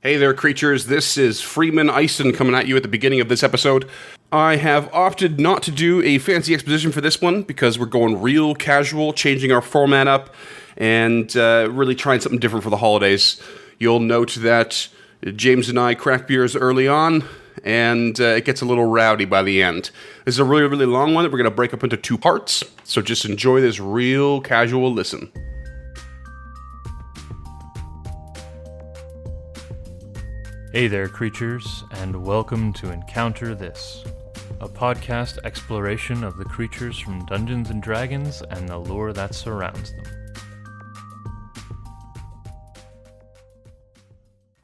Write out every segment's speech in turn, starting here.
Hey there, creatures. This is Freeman Ison coming at you at the beginning of this episode. I have opted not to do a fancy exposition for this one because we're going real casual, changing our format up, and really trying something different for the holidays. You'll note that James and I crack beers early on, and it gets a little rowdy by the end. This is a really, really long one that we're going to break up into two parts, so just enjoy this real casual listen. Hey there, creatures, and welcome to Encounter This, a podcast exploration of the creatures from Dungeons & Dragons and the lore that surrounds them.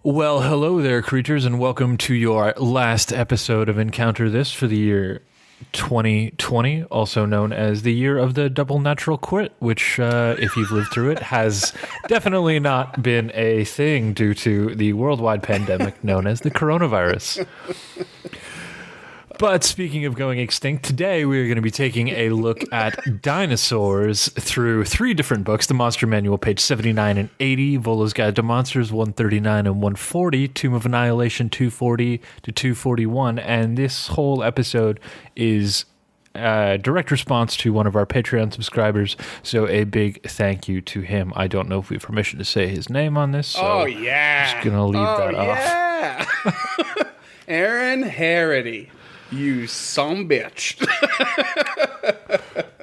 Well, hello there, creatures, and welcome to your last episode of Encounter This for the year 2020, also known as the year of the double natural quit, which, if you've lived through it, has definitely not been a thing due to the worldwide pandemic known as the coronavirus. But speaking of going extinct, today we are going to be taking a look at Dinosaurs through three different books: the Monster Manual, page 79 and 80, Volo's Guide to Monsters, 139 and 140, Tomb of Annihilation, 240 to 241, and this whole episode is a direct response to one of our Patreon subscribers, so a big thank you to him. I don't know if we have permission to say his name on this, so Oh, yeah. I'm just going to leave that off. Aaron Harity. You some bitch.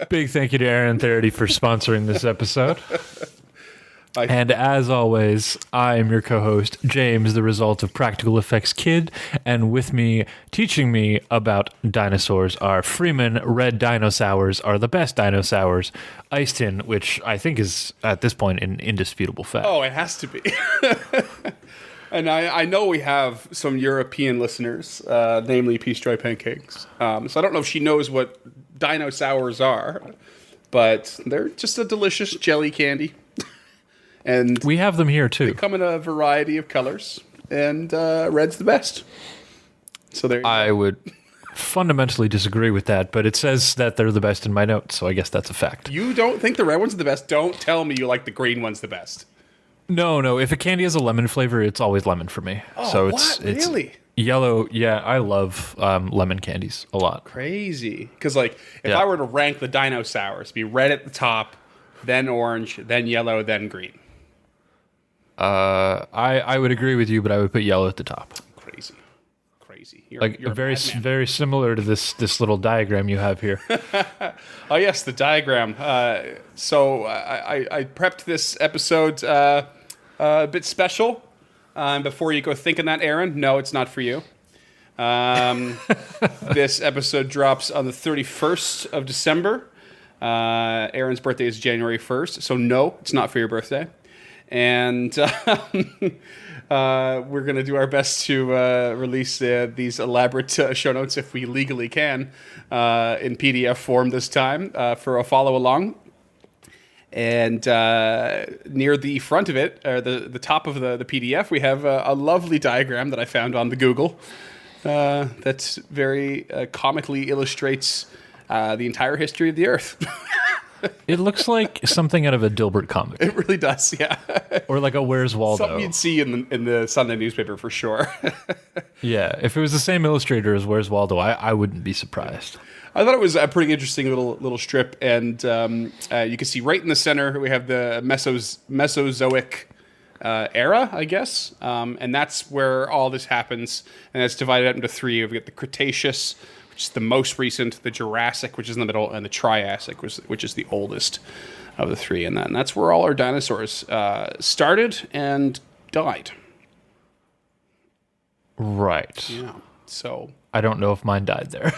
Big thank you to Aaron Therity for sponsoring this episode. And as always, I am your co-host, James, the result of Practical Effects Kid, and with me, teaching me about dinosaurs are Freeman. Red Dinosaurs are the best dinosaurs. Iced-in, which I think is, at this point, an indisputable fact. Oh, it has to be. And I know we have some European listeners, namely Peace Joy Pancakes. So I don't know if she knows what dinosaurs are, but they're just a delicious jelly candy. And we have them here, too. They come in a variety of colors, and red's the best. So there you go. I would fundamentally disagree with that, but it says that they're the best in my notes, so I guess that's a fact. You don't think the red one's the best? Don't tell me you like the green one's the best. No. If a candy has a lemon flavor, it's always lemon for me. Oh, so what? Really? Yellow. Yeah, I love lemon candies a lot. Crazy. Because, like, if I were to rank the Dinosaurs, it'd be red at the top, then orange, then yellow, then green. I would agree with you, but I would put yellow at the top. Crazy. You're very similar to this little diagram you have here. Oh, yes, the diagram. So I prepped this episode a bit special. Before you go thinking that, Aaron, no, it's not for you. This episode drops on the 31st of December. Aaron's birthday is January 1st, so no, it's not for your birthday. And we're going to do our best to release these elaborate show notes, if we legally can, in PDF form this time for a follow-along. And near the front of it, or the top of the PDF, we have a lovely diagram that I found on the Google that very comically illustrates the entire history of the Earth. It looks like something out of a Dilbert comic. It really does, yeah. Or like a Where's Waldo. Something you'd see in the Sunday newspaper for sure. Yeah, if it was the same illustrator as Where's Waldo, I wouldn't be surprised. I thought it was a pretty interesting little strip, and you can see right in the center we have the Mesozoic era, I guess, and that's where all this happens, and it's divided up into three. We've got the Cretaceous, which is the most recent, the Jurassic, which is in the middle, and the Triassic, which is the oldest of the three, and that's where all our dinosaurs started and died. Right. Yeah. So I don't know if mine died there.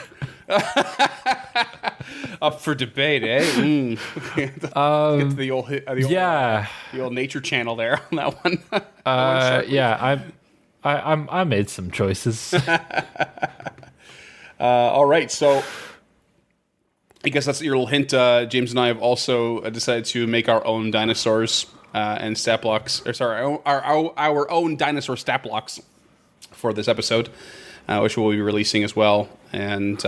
Up for debate, eh? Get the old Nature Channel there on that one. Yeah, I made some choices. All right, so I guess that's your little hint. James and I have also decided to make our own dinosaurs and stat blocks, or sorry, our own dinosaur stat blocks for this episode, which we'll be releasing as well. And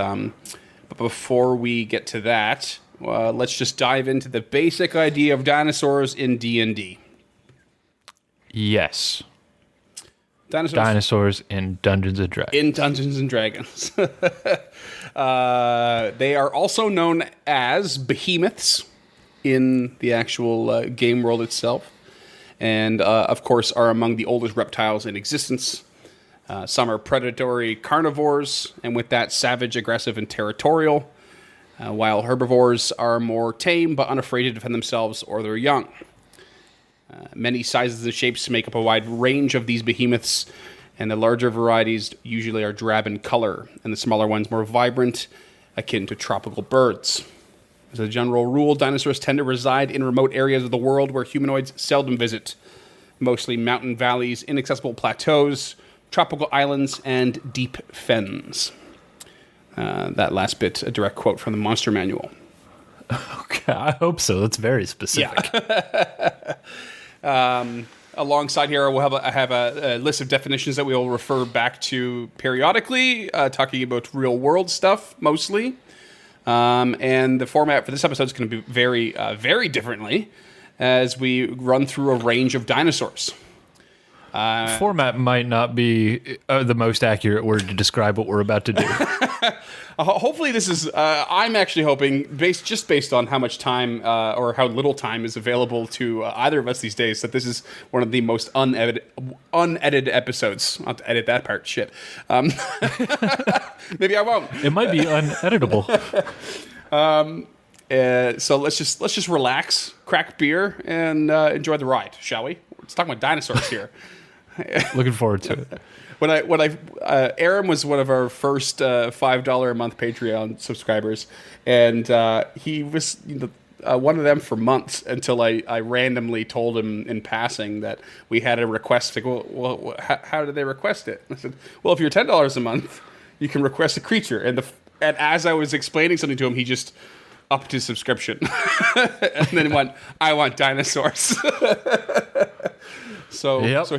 but before we get to that, let's just dive into the basic idea of dinosaurs in D&D. Yes. Dinosaurs in Dungeons and Dragons. In Dungeons and Dragons. They are also known as behemoths in the actual game world itself. And, of course, are among the oldest reptiles in existence. Some are predatory carnivores, and with that, savage, aggressive, and territorial. While herbivores are more tame, but unafraid to defend themselves or their young. Many sizes and shapes make up a wide range of these behemoths, and the larger varieties usually are drab in color, and the smaller ones more vibrant, akin to tropical birds. As a general rule, dinosaurs tend to reside in remote areas of the world where humanoids seldom visit, mostly mountain valleys, inaccessible plateaus, tropical islands, and deep fens. That last bit, a direct quote from the Monster Manual. Okay, I hope so. That's very specific. Yeah. Alongside here, I have a list of definitions that we will refer back to periodically, talking about real world stuff mostly. And the format for this episode is going to be very differently as we run through a range of dinosaurs. Format might not be the most accurate word to describe what we're about to do. Hopefully this is, I'm actually hoping, based on how much time or how little time is available to either of us these days, that this is one of the most unedited episodes. I'll have to edit that part, shit. Maybe I won't. It might be uneditable. So let's just relax, crack beer, and enjoy the ride, shall we? Let's talk about dinosaurs here. Looking forward to it. Aaron was one of our first $5 a month Patreon subscribers, and he was one of them for months until I randomly told him in passing that we had a request. Like, well, how did they request it? I said, well, if you're $10 a month, you can request a creature. And as I was explaining something to him, he just upped his subscription, and then went, "I want dinosaurs." So, yep. so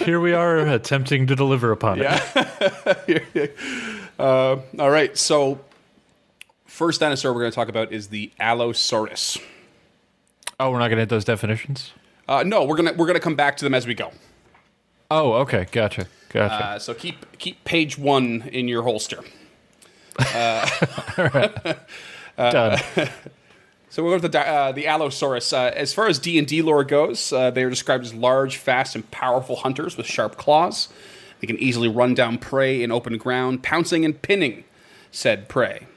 here we are attempting to deliver upon it. All right. So, first dinosaur we're going to talk about is the Allosaurus. Oh, we're not going to hit those definitions? No, we're gonna come back to them as we go. Oh, okay. Gotcha. So keep page 1 in your holster. All right. Done. So we'll go to the Allosaurus. As far as D&D lore goes, they are described as large, fast, and powerful hunters with sharp claws. They can easily run down prey in open ground, pouncing and pinning said prey.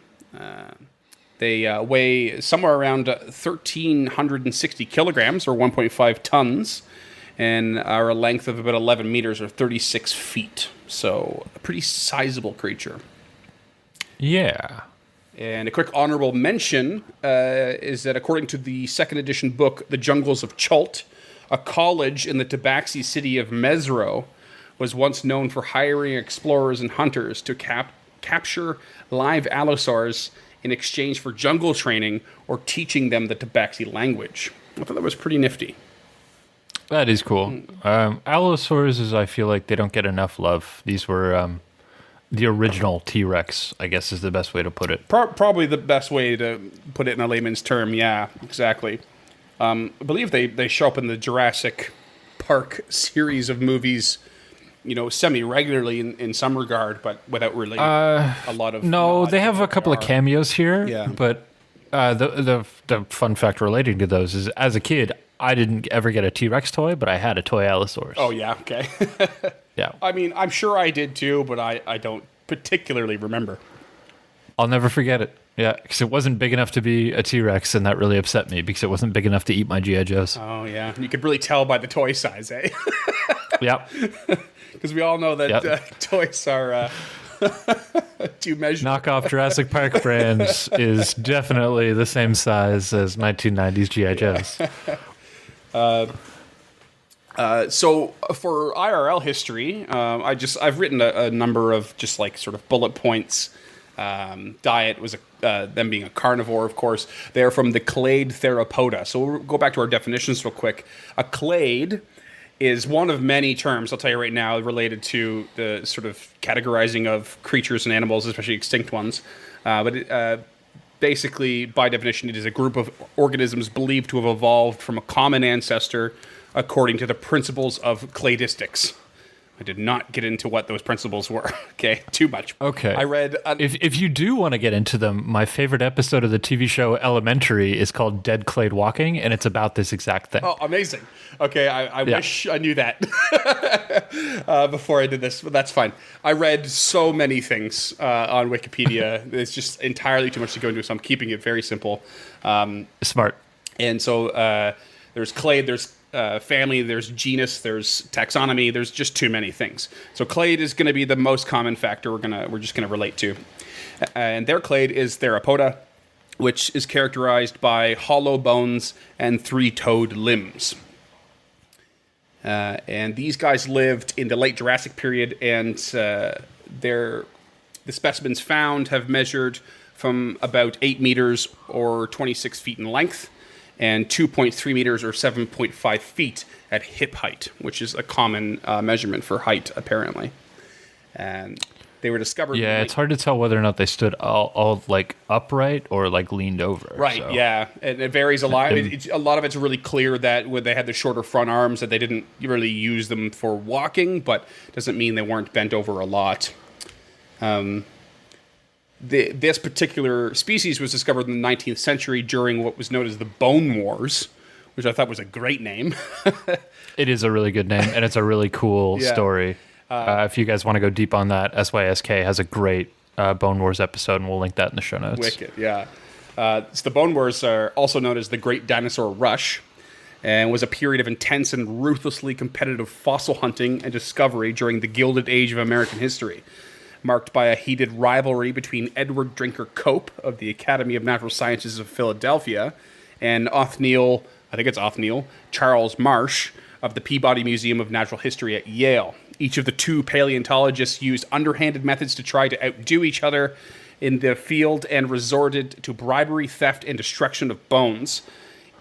They weigh somewhere around 1,360 kilograms, or 1.5 tons, and are a length of about 11 meters, or 36 feet. So a pretty sizable creature. Yeah. And a quick honorable mention is that according to the second edition book, The Jungles of Chult, a college in the Tabaxi city of Mesro was once known for hiring explorers and hunters to capture live allosaurs in exchange for jungle training or teaching them the Tabaxi language. I thought that was pretty nifty. That is cool. Allosaurs, I feel like they don't get enough love. These were... the original T-Rex, I guess, is the best way to put it. Probably the best way to put it in a layman's term. Yeah, exactly. I believe they show up in the Jurassic Park series of movies, semi-regularly in some regard, but without really a lot of... No, they have a couple of cameos here. Yeah. But the fun fact relating to those is, as a kid, I didn't ever get a T-Rex toy, but I had a toy Allosaurus. Oh, yeah, okay. Yeah. I mean, I'm sure I did too, but I don't particularly remember. I'll never forget it. Yeah, because it wasn't big enough to be a T-Rex, and that really upset me because it wasn't big enough to eat my G.I. Joes. Oh, yeah. You could really tell by the toy size, eh? Yep. Because we all know that toys are too measured. Knockoff Jurassic Park brands is definitely the same size as 1990s G.I. Joes. So for IRL history, I've written a number of just like sort of bullet points. Diet was them being a carnivore, of course. They're from the clade theropoda. So we'll go back to our definitions real quick. A clade is one of many terms, I'll tell you right now, related to the sort of categorizing of creatures and animals, especially extinct ones. Basically, by definition, it is a group of organisms believed to have evolved from a common ancestor according to the principles of cladistics. I did not get into what those principles were. Okay, too much. Okay. I read... If you do want to get into them, my favorite episode of the TV show Elementary is called Dead Clade Walking, and it's about this exact thing. Oh, amazing. Okay, I wish I knew that before I did this, but that's fine. I read so many things on Wikipedia. It's just entirely too much to go into, so I'm keeping it very simple. Smart. And so there's clade, there's family, there's genus, there's taxonomy, there's just too many things. So clade is going to be the most common factor we're just going to relate to. And their clade is Theropoda, which is characterized by hollow bones and three-toed limbs. And these guys lived in the late Jurassic period, and the specimens found have measured from about 8 meters or 26 feet in length, and 2.3 meters or 7.5 feet at hip height, which is a common measurement for height, apparently. And they were discovered... Yeah, it's hard to tell whether or not they stood all like upright or like leaned over. Right, so. yeah. And it varies a lot. A lot of it's really clear that when they had the shorter front arms that they didn't really use them for walking, but doesn't mean they weren't bent over a lot. This particular species was discovered in the 19th century during what was known as the Bone Wars, which I thought was a great name. It is a really good name, and it's a really cool story. If you guys want to go deep on that, SYSK has a great Bone Wars episode, and we'll link that in the show notes. Wicked, yeah. So the Bone Wars are also known as the Great Dinosaur Rush, and was a period of intense and ruthlessly competitive fossil hunting and discovery during the Gilded Age of American history, marked by a heated rivalry between Edward Drinker Cope of the Academy of Natural Sciences of Philadelphia and Othniel Charles Marsh of the Peabody Museum of Natural History at Yale. Each of the two paleontologists used underhanded methods to try to outdo each other in the field and resorted to bribery, theft, and destruction of bones.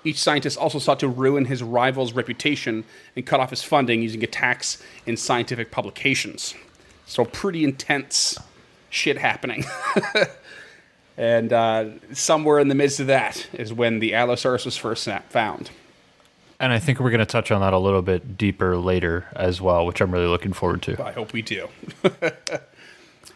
Each scientist also sought to ruin his rival's reputation and cut off his funding using attacks in scientific publications. So pretty intense shit happening. And somewhere in the midst of that is when the Allosaurus was first found. And I think we're going to touch on that a little bit deeper later as well, which I'm really looking forward to. I hope we do.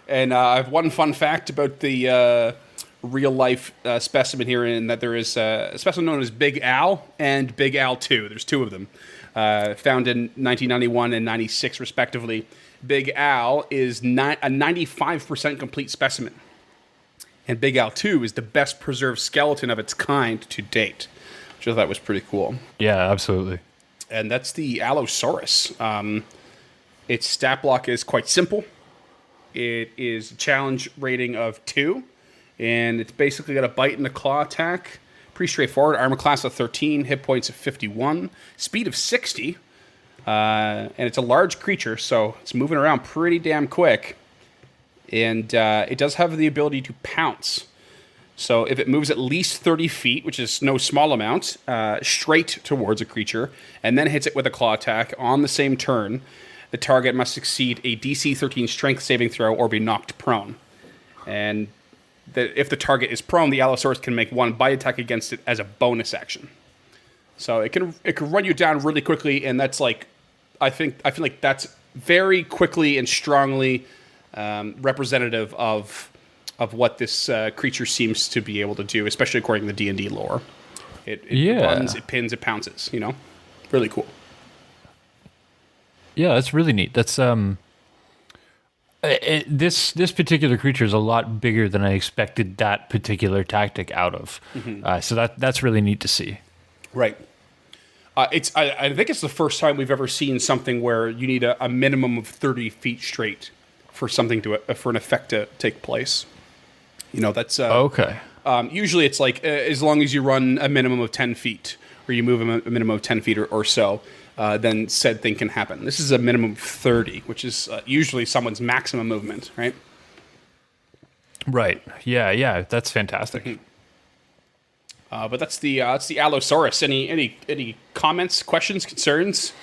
And I have one fun fact about the real-life specimen here, in that there is a specimen known as Big Al and Big Al 2. There's two of them, found in 1991 and 96, respectively. Big Al is a 95% complete specimen, and Big Al 2 is the best preserved skeleton of its kind to date, which I thought was pretty cool. Yeah, absolutely. And that's the Allosaurus. Its stat block is quite simple. It is a challenge rating of 2, and it's basically got a bite and a claw attack. Pretty straightforward. Armor class of 13, hit points of 51, speed of 60. And it's a large creature, so it's moving around pretty damn quick. And it does have the ability to pounce. So if it moves at least 30 feet, which is no small amount, straight towards a creature, and then hits it with a claw attack on the same turn, the target must succeed a DC 13 strength saving throw or be knocked prone. And if the target is prone, the Allosaurus can make one bite attack against it as a bonus action. So it can run you down really quickly, and that's like... I feel like that's very quickly and strongly representative of what this creature seems to be able to do, especially according to the D&D lore. It runs, it pins, it pounces. Really cool. Yeah, that's really neat. That's this particular creature is a lot bigger than I expected that particular tactic out of. Mm-hmm. So that's really neat to see. Right. I think it's the first time we've ever seen something where you need a minimum of 30 feet straight for something for an effect to take place. That's okay. Usually it's like as long as you run a minimum of 10 feet, or you move a minimum of 10 feet or so, then said thing can happen. This is a minimum of 30, which is usually someone's maximum movement, right? Right. Yeah. That's fantastic. Mm-hmm. But that's the Allosaurus. Any comments, questions, concerns,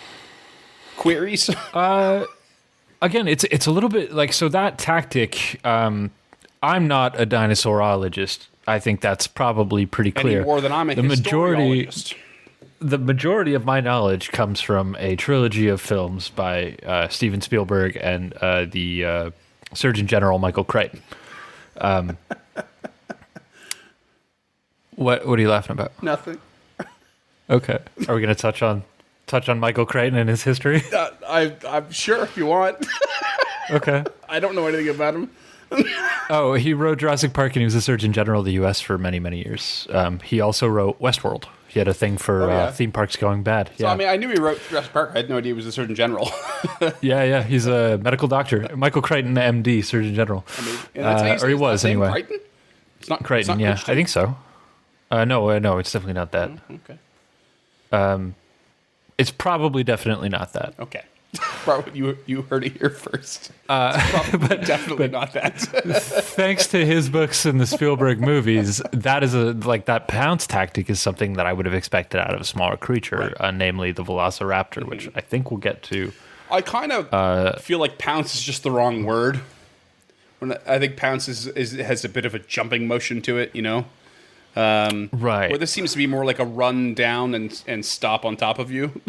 queries? Again, it's a little bit like, so that tactic. I'm not a dinosaurologist. I think that's probably pretty clear. Any more than I'm a historiologist. the majority of my knowledge comes from a trilogy of films by Steven Spielberg and the Surgeon General Michael Crichton. What are you laughing about? Nothing. Okay. Are we going to touch on Michael Crichton and his history? I'm sure if you want. Okay. I don't know anything about him. Oh, he wrote Jurassic Park and he was the Surgeon General of the U.S. for many, many years. He also wrote Westworld. He had a thing for theme parks going bad. So, I mean, I knew he wrote Jurassic Park. I had no idea he was the Surgeon General. Yeah. He's a medical doctor. Michael Crichton, MD, Surgeon General. I mean, that's how you say or he his was, last name, anyway. Crichton? It's not Crichton, it's not yeah. Christian. I think so. No, it's definitely not that. Okay. It's probably definitely not that. Okay. Probably you heard it here first. Probably definitely not that. Thanks to his books and the Spielberg movies, that is that pounce tactic is something that I would have expected out of a smaller creature, namely the Velociraptor, which I think we'll get to. I kind of feel like pounce is just the wrong word. I think pounce has a bit of a jumping motion to it, you know? Right. Where this seems to be more like a run down and stop on top of you.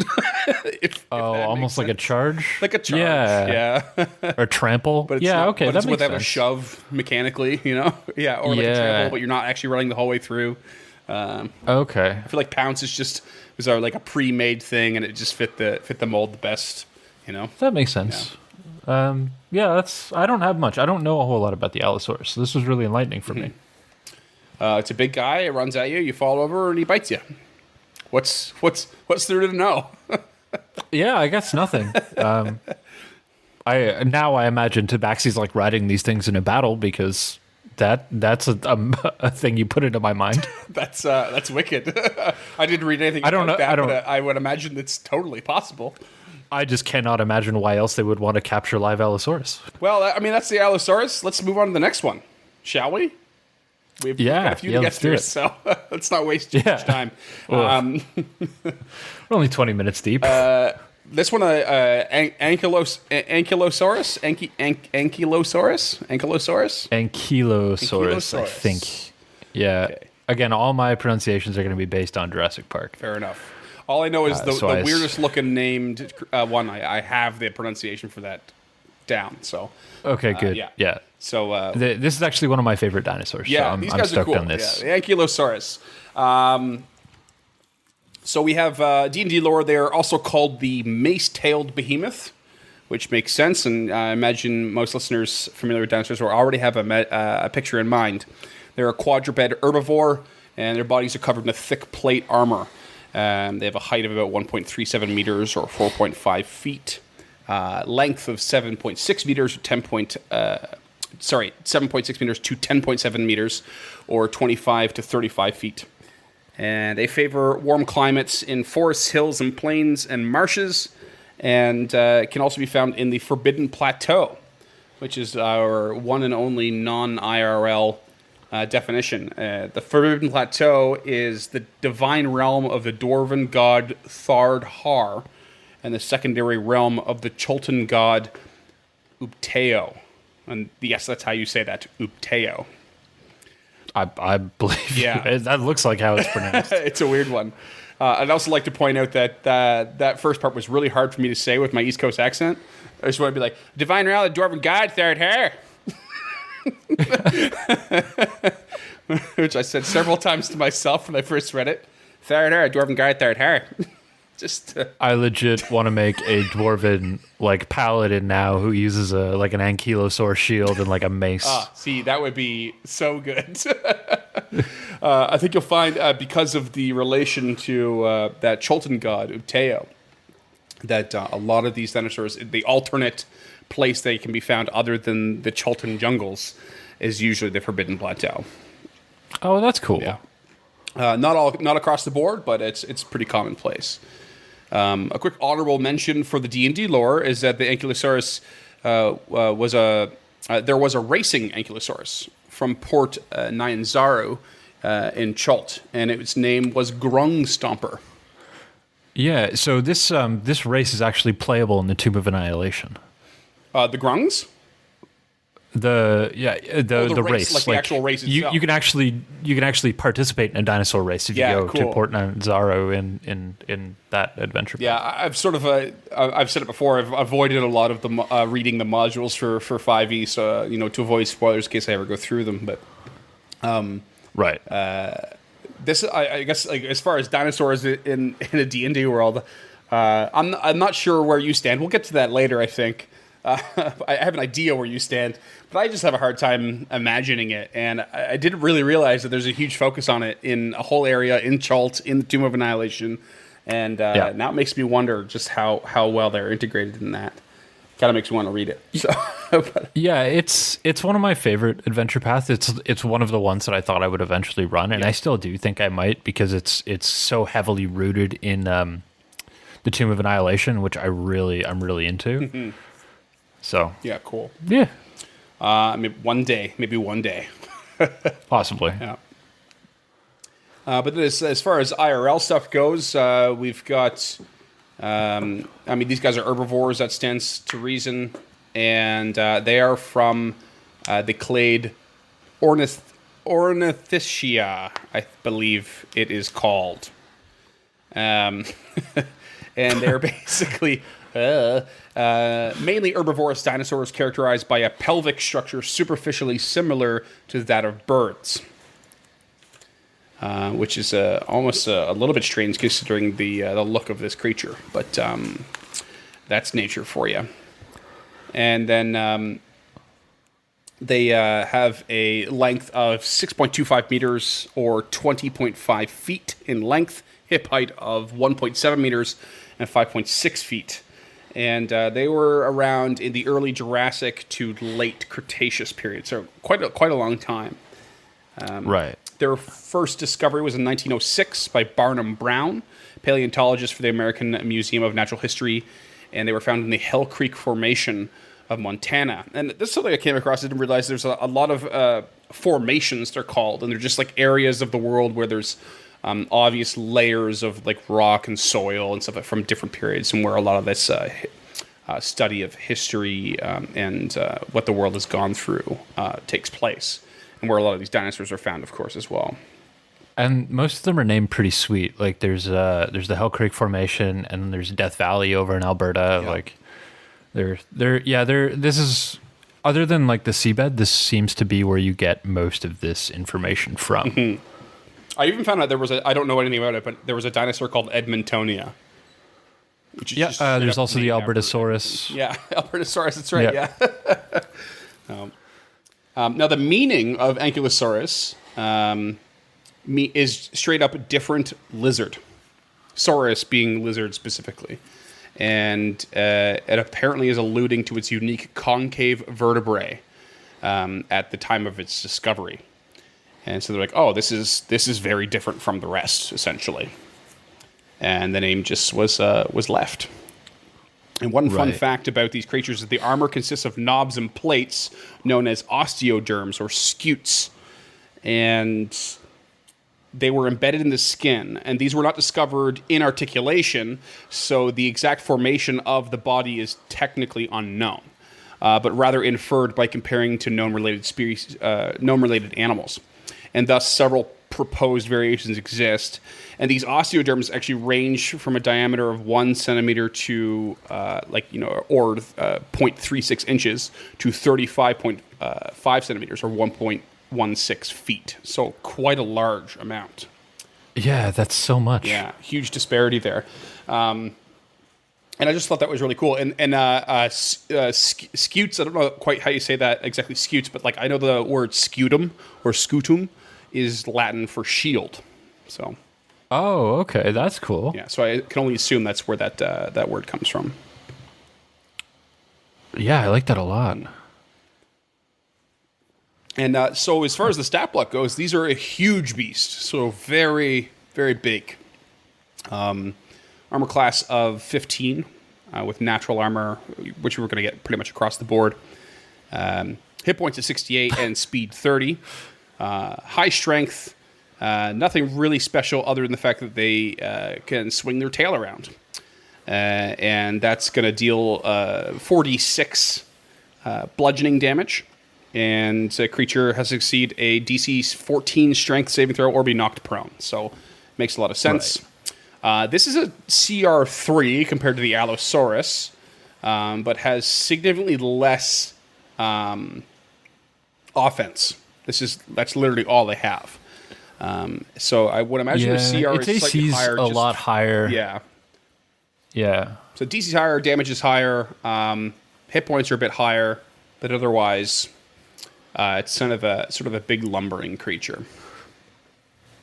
if almost like a charge? Like a charge, yeah. Or trample? But it's yeah, not, okay, but that it's makes without sense. a shove mechanically, you know? Yeah, or like a trample, but you're not actually running the whole way through. Okay. I feel like pounce was like a pre-made thing, and it just fit the mold the best, you know? That makes sense. Yeah, I don't have much. I don't know a whole lot about the Allosaurus, so this was really enlightening for me. It's a big guy. It runs at you. You fall over, and he bites you. What's there to know? Yeah, I guess nothing. I imagine Tabaxi's like riding these things in a battle because that's a thing you put into my mind. That's wicked. I didn't read anything. I don't about know. That, but I would imagine it's totally possible. I just cannot imagine why else they would want to capture live Allosaurus. Well, I mean that's the Allosaurus. Let's move on to the next one, shall we? We've got a few to get through, so let's not waste too much time. We're only 20 minutes deep. This one, Ankylosaurus, I think. Yeah. Okay. Again, all my pronunciations are going to be based on Jurassic Park. Fair enough. All I know is the weirdest looking named one. I have the pronunciation for that down. So okay, good. Yeah. So this is actually one of my favorite dinosaurs. Yeah, so these I'm guys stoked are cool. on this. Yeah, the Ankylosaurus. So we have D&D lore. They are also called the mace-tailed behemoth, which makes sense. And I imagine most listeners familiar with dinosaurs will already have a picture in mind. They're a quadruped herbivore, and their bodies are covered in a thick plate armor. They have a height of about 1.37 meters or 4.5 feet. Length of 7.6 meters or 7.6 meters to 10.7 meters or 25 to 35 feet. And they favor warm climates in forests, hills, and plains and marshes, and can also be found in the Forbidden Plateau, which is our one and only non-IRL definition. The Forbidden Plateau is the divine realm of the Dwarven god Thard Har, and the secondary realm of the Cholton god Upteo. And yes, that's how you say that, Upteo. I believe. Yeah, that looks like how it's pronounced. It's a weird one. I'd also like to point out that that first part was really hard for me to say with my East Coast accent. I just want to be like, divine realm of the Dwarven god Thard Har. Which I said several times to myself when I first read it. Thard Har, Dwarven god Thard Har. Just I legit want to make a dwarven paladin now who uses an ankylosaur shield and a mace. See, that would be so good. I think you'll find because of the relation to that Cholton god Upteo, that a lot of these dinosaurs, the alternate place they can be found other than the Cholton jungles, is usually the Forbidden Plateau. Oh, that's cool. Yeah. Not across the board, but it's pretty commonplace. A quick honorable mention for the D&D lore is that the Ankylosaurus there was a racing Ankylosaurus from Port Nyanzaru in Chult, and its name was Grung Stomper. Yeah, so this race is actually playable in the Tomb of Annihilation. The Grungs? the race, like the actual race itself. You can actually participate in a dinosaur race if you go to Port Nanzaro in that adventure. Yeah, I've sort of I've said it before. I've avoided a lot of the reading the modules for 5e, so to avoid spoilers in case I ever go through them. But right. This I guess like as far as dinosaurs in a D&D world, I'm not sure where you stand. We'll get to that later, I think. I have an idea where you stand, but I just have a hard time imagining it. And I didn't really realize that there's a huge focus on it in a whole area in Chult, in the Tomb of Annihilation. And now it makes me wonder just how well they're integrated in that. Kind of makes me want to read it. So, yeah, it's one of my favorite adventure paths. It's one of the ones that I thought I would eventually run, and I still do think I might because it's so heavily rooted in the Tomb of Annihilation, which I'm really into. Mm-hmm. So yeah, cool. Yeah, maybe one day, possibly. Yeah. But as far as IRL stuff goes, we've got. These guys are herbivores. That stands to reason, and they are from the clade Ornithischia, I believe it is called. And they're basically. Mainly herbivorous dinosaurs characterized by a pelvic structure superficially similar to that of birds, which is almost a little bit strange considering the look of this creature. But that's nature for you. And then they have a length of 6.25 meters or 20.5 feet in length, hip height of 1.7 meters and 5.6 feet. And they were around in the early Jurassic to late Cretaceous period, so quite a long time. Right. Their first discovery was in 1906 by Barnum Brown, paleontologist for the American Museum of Natural History, and they were found in the Hell Creek Formation of Montana. And this is something I came across. I didn't realize there's a lot of formations, they're called, and they're just like areas of the world where there's obvious layers of like rock and soil and stuff from different periods, and where a lot of this study of history and what the world has gone through takes place, and where a lot of these dinosaurs are found, of course, as well. And most of them are named pretty sweet. Like there's the Hell Creek Formation, and then there's Death Valley over in Alberta. Yeah. Like this is, other than like the seabed, this seems to be where you get most of this information from. Mm-hmm. I even found out I don't know anything about it, but there was a dinosaur called Edmontonia. Which is there's also the Albertosaurus. Yeah, Albertosaurus, that's right, yeah. Now, the meaning of Ankylosaurus is straight up different lizard. Saurus being lizard specifically. And it apparently is alluding to its unique concave vertebrae at the time of its discovery. And so they're like, oh, this is very different from the rest, essentially. And the name just was left. And one fun fact about these creatures is the armor consists of knobs and plates known as osteoderms or scutes. And they were embedded in the skin. And these were not discovered in articulation, so the exact formation of the body is technically unknown. But rather inferred by comparing to known related animals. And thus several proposed variations exist. And these osteoderms actually range from a diameter of 1 centimeter to 0.36 inches to 35.5 centimeters or 1.16 feet. So quite a large amount. Yeah, that's so much. Yeah, huge disparity there. And I just thought that was really cool. And scutes, I don't know quite how you say that exactly, scutes, but like I know the word scutum or scutum is Latin for shield. So. Oh, okay, that's cool. Yeah, so I can only assume that's where that word comes from. Yeah, I like that a lot. And so as far as the stat block goes, these are a huge beast. So very, very big. Armor class of 15 with natural armor, which we're going to get pretty much across the board. Hit points of 68 and speed 30. High strength. Nothing really special other than the fact that they can swing their tail around. And that's going to deal 46 bludgeoning damage and a creature has to succeed a DC 14 Strength saving throw or be knocked prone. So, makes a lot of sense. Right. This is a CR3 compared to the Allosaurus, but has significantly less offense. That's literally all they have. So I would imagine the CR is slightly higher. A lot higher. Yeah. Yeah. So DC's higher, damage is higher, hit points are a bit higher, but otherwise, it's sort of a big lumbering creature.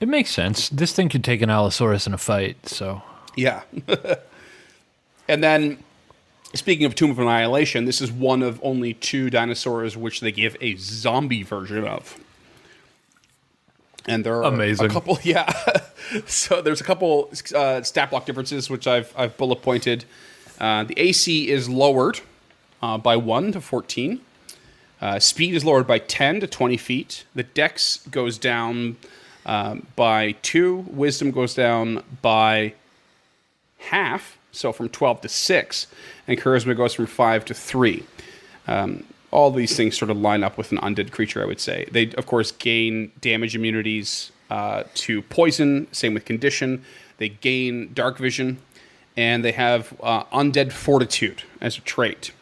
It makes sense. This thing could take an Allosaurus in a fight, so. Yeah. And then, speaking of Tomb of Annihilation, this is one of only 2 dinosaurs which they give a zombie version of. And there are amazing. A couple, yeah. So there's a couple stat block differences which I've bullet pointed. The AC is lowered by 1 to 14. Speed is lowered by 10 to 20 feet. The Dex goes down by 2. Wisdom goes down by half, so from 12 to 6. And Charisma goes from 5 to 3. All these things sort of line up with an undead creature, I would say. They, of course, gain damage immunities to poison, same with condition. They gain dark vision, and they have undead fortitude as a trait.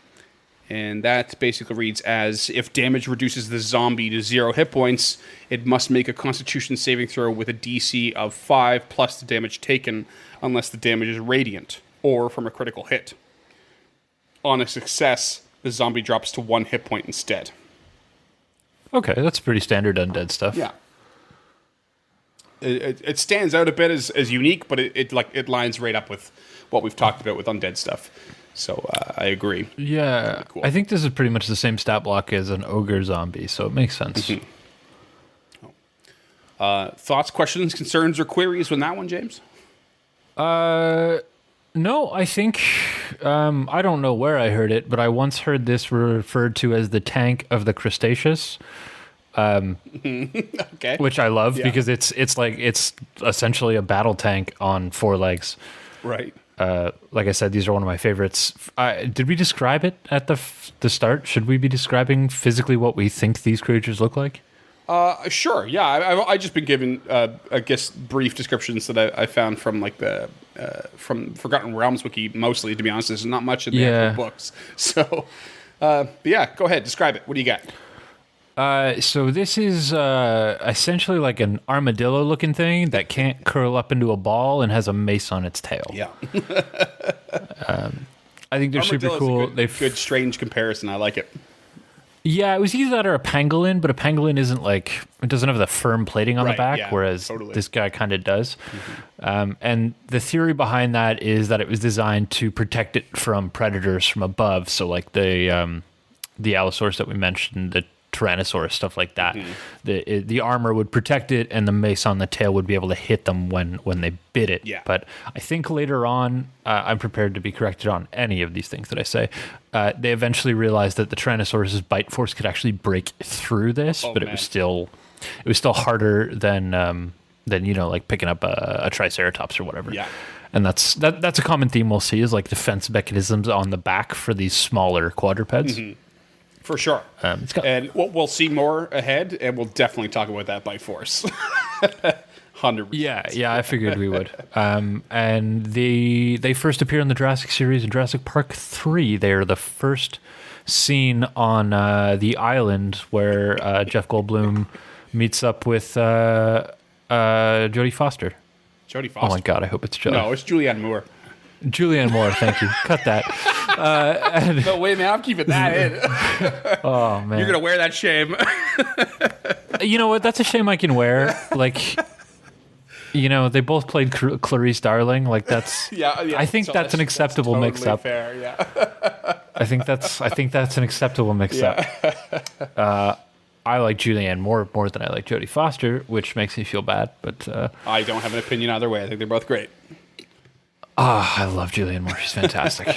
And that basically reads as, if damage reduces the zombie to 0 hit points, it must make a Constitution saving throw with a DC of 5 plus the damage taken, unless the damage is radiant, or from a critical hit. On a success, the zombie drops to 1 hit point instead. Okay, that's pretty standard undead stuff. Yeah. It stands out a bit as unique, but it lines right up with what we've talked about with undead stuff. So I agree. Yeah, cool. I think this is pretty much the same stat block as an ogre zombie, so it makes sense. Mm-hmm. Thoughts, questions, concerns, or queries on that one, James? No, I think, I don't know where I heard it, but I once heard this referred to as the tank of the Cretaceous. Okay. Which I love because it's essentially a battle tank on 4 legs. Right. Like I said, these are one of my favorites. Did we describe it at the start? Should we be describing physically what we think these creatures look like? Sure. Yeah, I've just been given, I guess, brief descriptions that I found from like from Forgotten Realms wiki mostly. To be honest, there's not much in the actual books. So, but yeah, go ahead, describe it. What do you got? So this is essentially like an armadillo-looking thing that can't curl up into a ball and has a mace on its tail. Yeah. I think they're super cool. Good, strange comparison. I like it. Yeah, it was either that or a pangolin, but a pangolin isn't like, it doesn't have the firm plating on the back, whereas this guy kind of does. Mm-hmm. And the theory behind that is that it was designed to protect it from predators from above. So like the Allosaurus that we mentioned, the Tyrannosaurus, stuff like that. Mm-hmm. The armor would protect it, and the mace on the tail would be able to hit them when they bit it. Yeah. But I think later on, I'm prepared to be corrected on any of these things that I say. They eventually realized that the Tyrannosaurus's bite force could actually break through this, but it was still harder than like picking up a Triceratops or whatever. Yeah. And that's a common theme we'll see is like defense mechanisms on the back for these smaller quadrupeds. Mm-hmm. For sure. And we'll see more ahead, and we'll definitely talk about that bite force. 100%. Yeah, I figured we would. And they first appear in the Jurassic series in Jurassic Park 3. They're the first scene on the island where Jeff Goldblum meets up with Jodie Foster. Jodie Foster? Oh my God, I hope it's Jodie. No, it's Julianne Moore. Julianne Moore, thank you. Cut that. No, wait, man, I'm keeping that in. Oh, man. You're going to wear that shame. You know what? That's a shame I can wear. Like, they both played Clarice Darling. Like, that's... Yeah, I think that's an acceptable totally mix-up. Fair, yeah. I think that's an acceptable mix-up. Yeah. I like Julianne Moore more than I like Jodie Foster, which makes me feel bad, but... I don't have an opinion either way. I think they're both great. I love Julianne Moore. She's fantastic.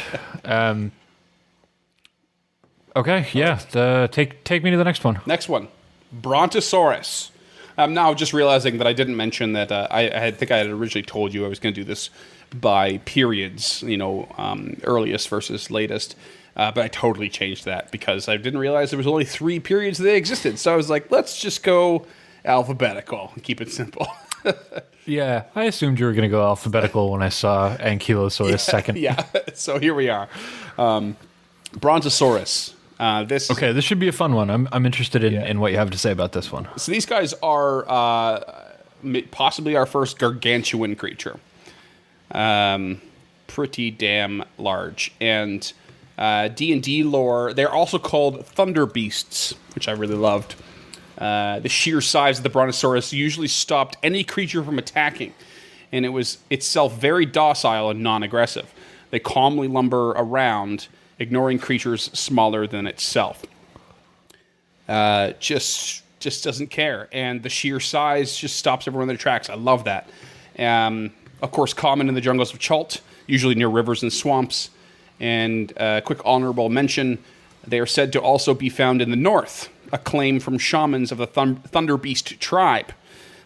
Okay, yeah. Take me to the next one. Next one. Brontosaurus. I'm now just realizing that I didn't mention that I think I had originally told you I was going to do this by periods, earliest versus latest. But I totally changed that because I didn't realize there was only 3 periods that existed. So I was like, let's just go alphabetical and keep it simple. Yeah, I assumed you were going to go alphabetical when I saw Ankylosaurus second. Yeah, so here we are. Brontosaurus. This should be a fun one. I'm interested in what you have to say about this one. So these guys are possibly our first gargantuan creature. Pretty damn large. And D&D lore, they're also called thunder beasts, which I really loved. The sheer size of the Brontosaurus usually stopped any creature from attacking, and it was itself very docile and non-aggressive. They calmly lumber around, ignoring creatures smaller than itself. Just doesn't care, and the sheer size just stops everyone in their tracks. I love that. Of course, common in the jungles of Chult, usually near rivers and swamps. And quick honorable mention, they are said to also be found in the north, a claim from shamans of the Thunder Beast tribe.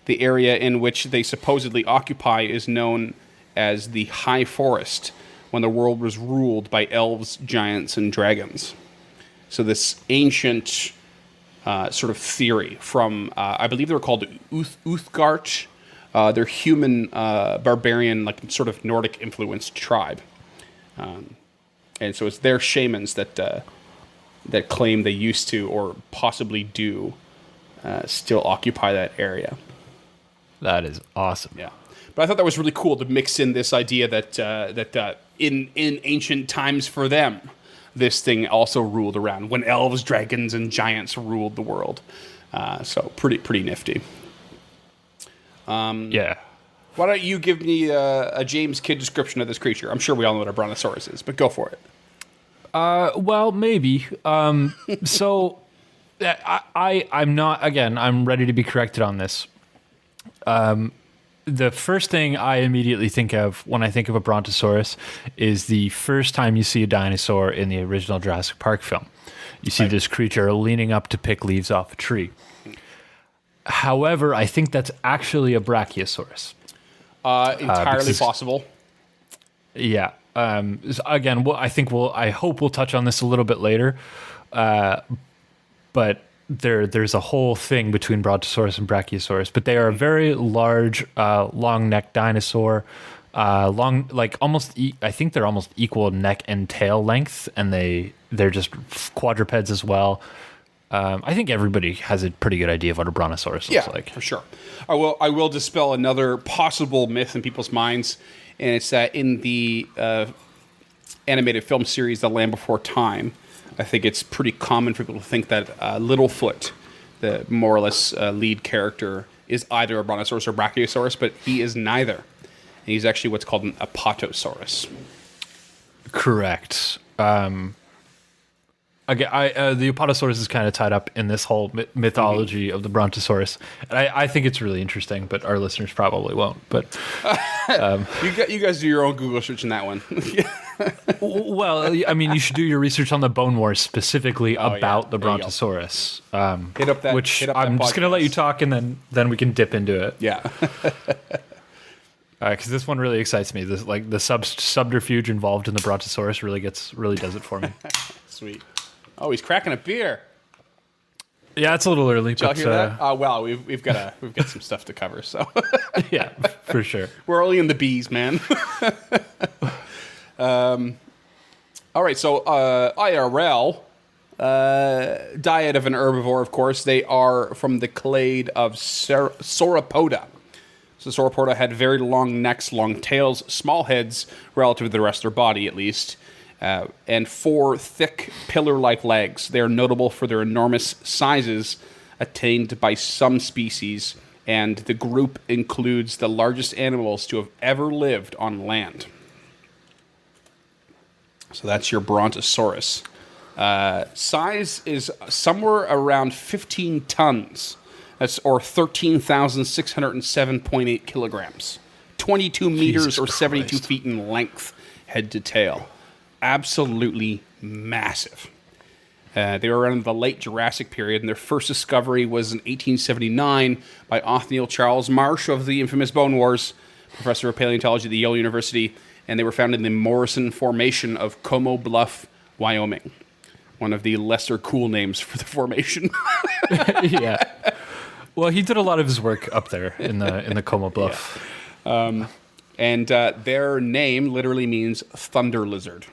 The area in which they supposedly occupy is known as the High Forest, when the world was ruled by elves, giants, and dragons. So this ancient sort of theory from, I believe they were called Uthgart. They're human, barbarian, like sort of Nordic-influenced tribe. And so it's their shamans that claim they used to, or possibly do, still occupy that area. That is awesome. Yeah, but I thought that was really cool to mix in this idea that in ancient times for them, this thing also ruled around when elves, dragons, and giants ruled the world. So pretty nifty. Yeah. Why don't you give me a James Kidd description of this creature? I'm sure we all know what a brontosaurus is, but go for it. Well, maybe. So I'm not, again, I'm ready to be corrected on this. The first thing I immediately think of when I think of a brontosaurus is the first time you see a dinosaur in the original Jurassic Park film. You see this creature leaning up to pick leaves off a tree. However, I think that's actually a brachiosaurus. Entirely possible. Yeah. Again, I hope we'll touch on this a little bit later. But there's a whole thing between Brontosaurus and Brachiosaurus, but they are a very large, long-necked dinosaur. I think they're almost equal neck and tail length, and they're just quadrupeds as well. I think everybody has a pretty good idea of what a brontosaurus looks like. For sure. I will dispel another possible myth in people's minds, and it's that in the animated film series, The Land Before Time, I think it's pretty common for people to think that Littlefoot, the more or less lead character, is either a brontosaurus or brachiosaurus, but he is neither. And he's actually what's called an apatosaurus. Correct. Again, the Apatosaurus is kind of tied up in this whole mythology of the Brontosaurus. And I think it's really interesting, but our listeners probably won't. But you guys do your own Google search in that one. Well, I mean, you should do your research on the Bone Wars specifically about the Brontosaurus. Hit up that. Which I'm just going to let you talk, and then we can dip into it. Yeah. Because this one really excites me. This the subterfuge involved in the Brontosaurus really does it for me. Sweet. Oh, he's cracking a beer. Yeah, it's a little early. Did y'all hear that? Well, we've got some stuff to cover, so yeah, for sure. We're only in the bees, man. All right, so IRL diet of an herbivore, of course. They are from the clade of Sauropoda. So Sauropoda had very long necks, long tails, small heads relative to the rest of their body, at least. And 4 thick pillar-like legs. They are notable for their enormous sizes attained by some species, and the group includes the largest animals to have ever lived on land. So that's your Brontosaurus. Size is somewhere around 15 tons. Or 13,607.8 kilograms. 22 meters Jesus or 72 Christ. feet in length, head to tail. Absolutely massive. They were around the late Jurassic period, and their first discovery was in 1879 by Othniel Charles Marsh of the infamous Bone Wars, professor of paleontology at the Yale University, and they were found in the Morrison Formation of Como Bluff, Wyoming. One of the lesser cool names for the formation. Yeah. Well, he did a lot of his work up there in the Como Bluff. Yeah. And their name literally means thunder lizard.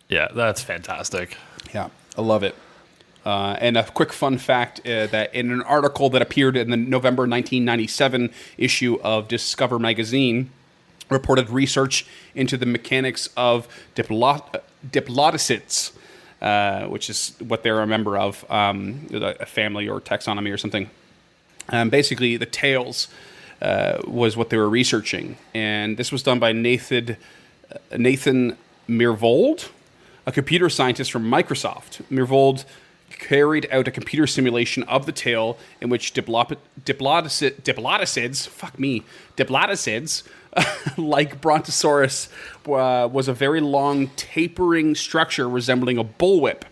Yeah, that's fantastic. Yeah, I love it. And a quick fun fact that in an article that appeared in the November 1997 issue of Discover magazine, reported research into the mechanics of diplodocids, which is what they're a member of, a family or taxonomy or something. Basically, the tails was what they were researching. And this was done by Nathan Myhrvold, a computer scientist from Microsoft. Myhrvold carried out a computer simulation of the tail in which diplodocids, like Brontosaurus, was a very long tapering structure resembling a bullwhip.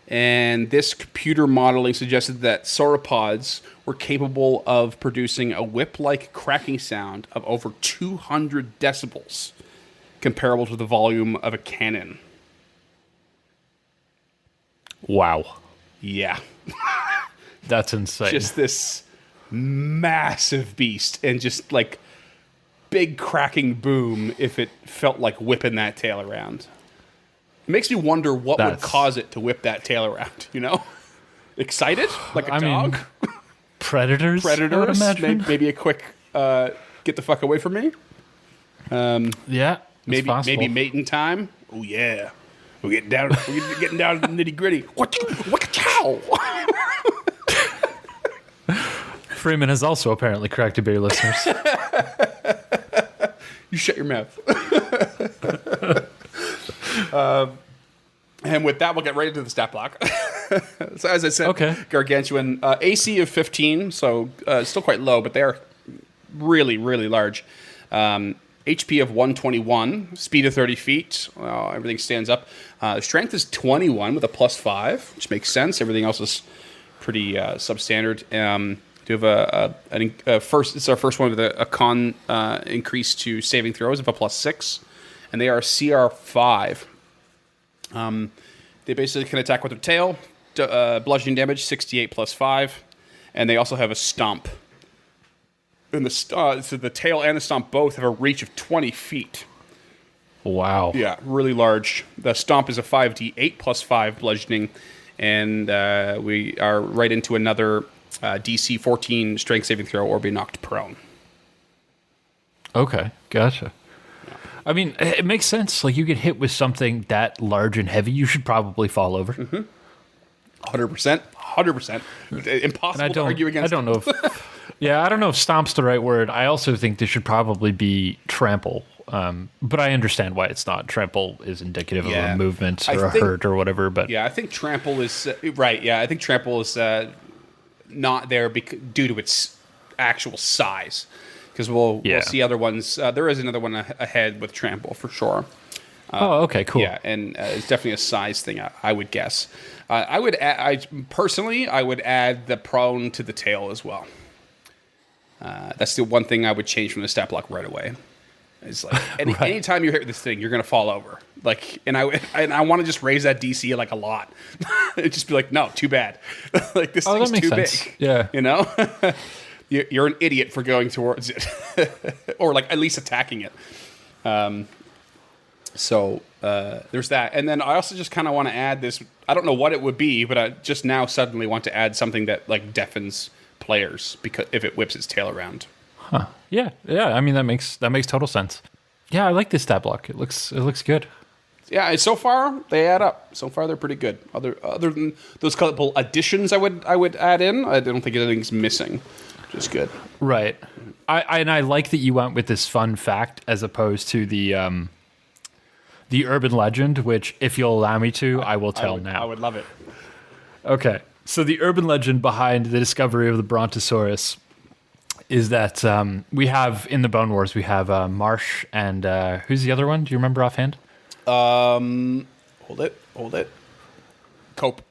And this computer modeling suggested that sauropods were capable of producing a whip-like cracking sound of over 200 decibels, comparable to the volume of a cannon. Wow. Yeah. That's insane. Just this massive beast and just like big cracking boom if it felt like whipping that tail around. It makes me wonder what would cause it to whip that tail around, you know? Excited? Like a dog? Predators? Predators? Maybe a quick get the fuck away from me? Yeah. Maybe mating time? Oh yeah. We're getting down to the nitty gritty. What cow? Freeman has also apparently cracked a beer, listeners. You shut your mouth. And with that, we'll get right into the stat block. So as I said, okay. Gargantuan, AC of 15, so still quite low, but they are really, really large. HP of 121, speed of 30 feet. Everything stands up. Strength is 21 with a +5, which makes sense. Everything else is pretty substandard. Do have a first? It's our first one with a con increase to saving throws of a +6, and they are CR5. They basically can attack with their tail, bludgeoning damage 68 +5, and they also have a stomp. And so the tail and the stomp both have a reach of 20 feet. Wow. Yeah, really large. The stomp is a 5d8 +5 bludgeoning, and we are right into another DC 14 strength saving throw or be knocked prone. Okay, gotcha. I mean, it makes sense. Like, you get hit with something that large and heavy, you should probably fall over. 100%. 100%. Impossible to argue against. I don't know if... Yeah, I don't know if stomp's the right word. I also think this should probably be trample. But I understand why it's not. Trample is indicative of a movement or a hurt or whatever. But yeah, I think trample is... right, yeah. I think trample is not there due to its actual size. Because we'll see other ones. There is another one ahead with trample for sure. Okay, cool. Yeah, and it's definitely a size thing, I would guess. I would add the prone to the tail as well. That's the one thing I would change from the stat block right away. It's like anytime you're hit with this thing, you're gonna fall over. Like, and I want to just raise that DC like a lot. It'd just be like, no, too bad. Like this thing's too big. Yeah, you know. You're an idiot for going towards it, or like at least attacking it. So there's that, and then I also just kind of want to add this. I don't know what it would be, but I just now suddenly want to add something that like deafens players because if it whips its tail around. Huh. Yeah. I mean that makes total sense. Yeah, I like this stat block. It looks good. Yeah, so far they add up. So far they're pretty good. Other than those couple additions, I would add in. I don't think anything's missing. Just good. Right. I like that you went with this fun fact as opposed to the urban legend, which, if you'll allow me to, I will tell now. I would love it. Okay. So the urban legend behind the discovery of the Brontosaurus is that we have, in the Bone Wars, we have Marsh and who's the other one? Do you remember offhand? Hold it. Cope.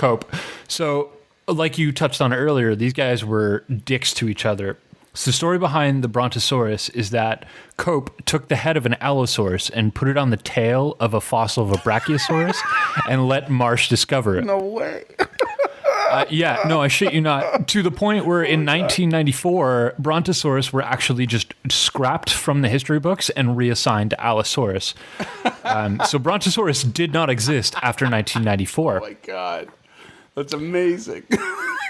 Cope. So, like you touched on earlier, these guys were dicks to each other. So the story behind the Brontosaurus is that Cope took the head of an Allosaurus and put it on the tail of a fossil of a Brachiosaurus and let Marsh discover it. No way. I shit you not. To the point where in 1994, Brontosaurus were actually just scrapped from the history books and reassigned to Allosaurus. So Brontosaurus did not exist after 1994. Oh my God. That's amazing.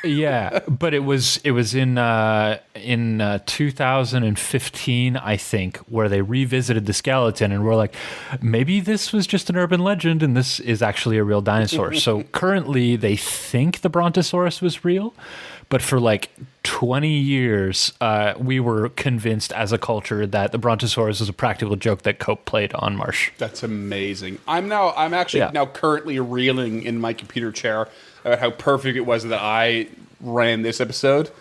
Yeah, but it was in 2015, I think, where they revisited the skeleton and were like, maybe this was just an urban legend and this is actually a real dinosaur. So currently they think the Brontosaurus was real, but for like 20 years, we were convinced as a culture that the Brontosaurus was a practical joke that Cope played on Marsh. That's amazing. I'm actually now currently reeling in my computer chair about how perfect it was that I ran this episode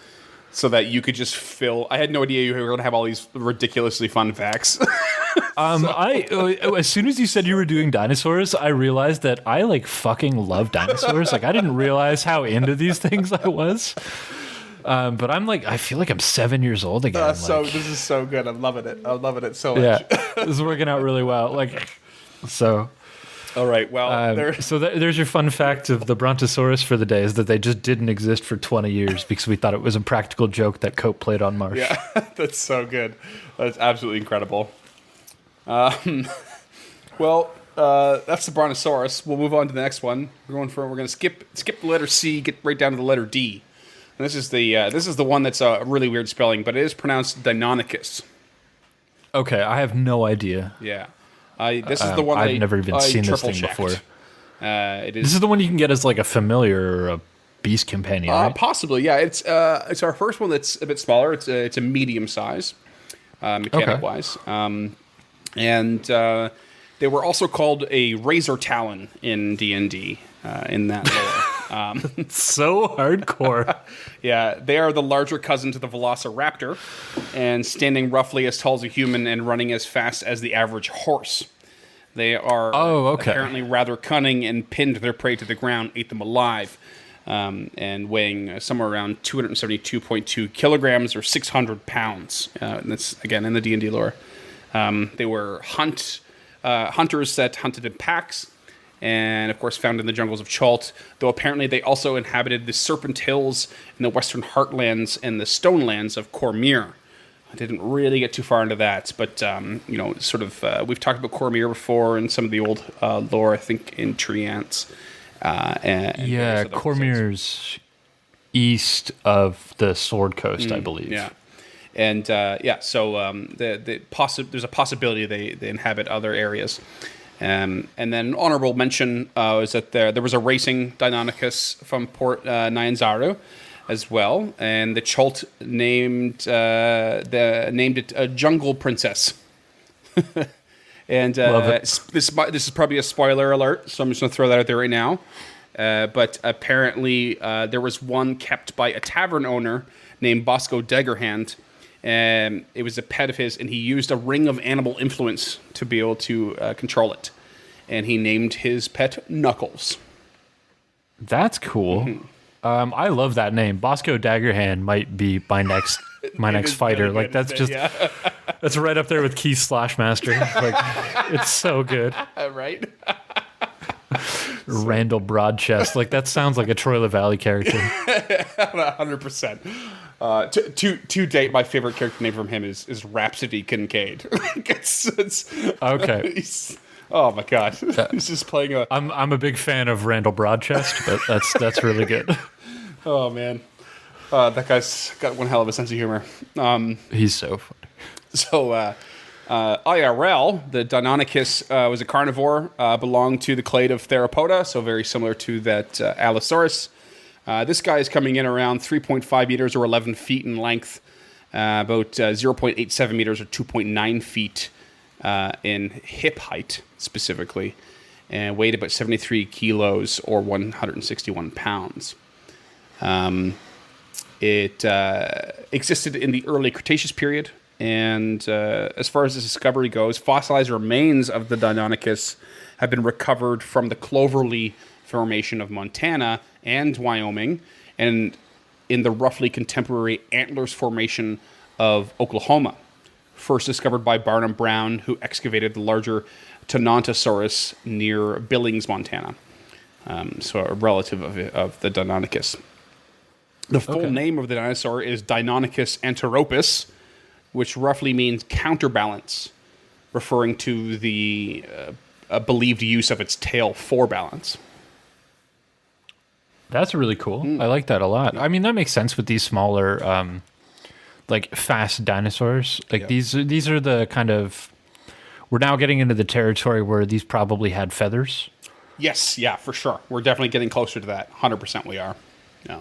so that you could just fill. I had no idea you were going to have all these ridiculously fun facts. As soon as you said you were doing dinosaurs, I realized that I like fucking love dinosaurs. Like I didn't realize how into these things I was. But I feel like I'm 7 years old again. This is so good. I'm loving it. I'm loving it so much. Yeah, this is working out really well. All right. Well, there's your fun fact of the Brontosaurus for the day is that they just didn't exist for 20 years because we thought it was a practical joke that Cope played on Marsh. Yeah, that's so good. That's absolutely incredible. That's the Brontosaurus. We'll move on to the next one. We're going to skip the letter C, get right down to the letter D. And this is the one that's a really weird spelling, but it is pronounced Deinonychus. Okay, I have no idea. Yeah. This is the one I've never even seen this thing before. This is the one you can get as like a familiar or a beast companion, right? Possibly, yeah. It's our first one that's a bit smaller. It's a medium size, mechanic-wise. And they were also called a razor talon in D&D in that lore. So hardcore. Yeah, they are the larger cousin to the Velociraptor, and standing roughly as tall as a human and running as fast as the average horse. They are apparently rather cunning and pinned their prey to the ground, ate them alive, and weighing somewhere around 272.2 kilograms or 600 pounds. And that's, again, in the D&D lore. They were hunters that hunted in packs, and of course found in the jungles of Chult, though apparently they also inhabited the Serpent Hills in the western heartlands and the Stonelands of Cormyr. I didn't really get too far into that, but we've talked about Cormyr before in some of the old lore, I think in Treants. Cormyr's east of the Sword Coast, I believe. Yeah. And there's a possibility they inhabit other areas. And then honorable mention is that there was a racing Deinonychus from Port Nyanzaru as well, and the Chult named it a Jungle Princess. And this is probably a spoiler alert, so I'm just going to throw that out there right now. But apparently there was one kept by a tavern owner named Bosco Daggerhand. And it was a pet of his, and he used a ring of animal influence to be able to control it. And he named his pet Knuckles. That's cool. Mm-hmm. I love that name. Bosco Daggerhand might be my next fighter. Like that's just that's right up there with Keith Slashmaster. Like it's so good. Right? Randall Broadchest. Like that sounds like a Troy LaValle character. 100%. To date, my favorite character name from him is Rhapsody Kincaid. Okay. Oh my god, he's just playing a. I'm a big fan of Randall Broadchest, but that's really good. Oh man, that guy's got one hell of a sense of humor. He's so funny. So, IRL, the Deinonychus was a carnivore, belonged to the clade of Theropoda, so very similar to that Allosaurus. This guy is coming in around 3.5 meters or 11 feet in length, about 0.87 meters or 2.9 feet in hip height specifically, and weighed about 73 kilos or 161 pounds. It existed in the early Cretaceous period, and as far as the discovery goes, fossilized remains of the Deinonychus have been recovered from the Cloverleaf formation of Montana and Wyoming, and in the roughly contemporary Antlers Formation of Oklahoma, first discovered by Barnum Brown, who excavated the larger Dinosaurs near Billings, Montana. So a relative of the Deinonychus. The full name of the dinosaur is Deinonychus anteropus, which roughly means counterbalance, referring to the believed use of its tail for balance. That's really cool. I like that a lot. I mean, that makes sense with these smaller, like fast dinosaurs. Like these are the kind of, we're now getting into the territory where these probably had feathers. Yes, yeah, for sure. We're definitely getting closer to that. 100% we are. Yeah.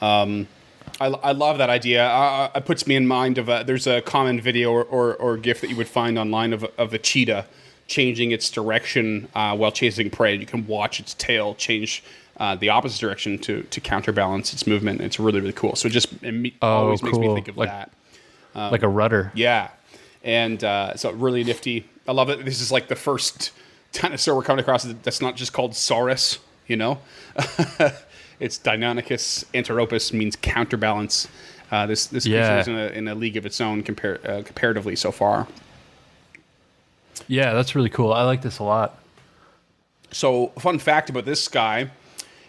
I love that idea. It puts me in mind of there's a common video or GIF that you would find online of a cheetah changing its direction while chasing prey. You can watch its tail change the opposite direction to counterbalance its movement. It's really, really cool. So it just always makes me think of that. Like a rudder. Yeah. And so really nifty. I love it. This is like the first dinosaur we're coming across that's not just called Saurus, you know? It's Deinonychus anteropus, means counterbalance. This creature is in a league of its own comparatively so far. Yeah, that's really cool. I like this a lot. So, fun fact about this guy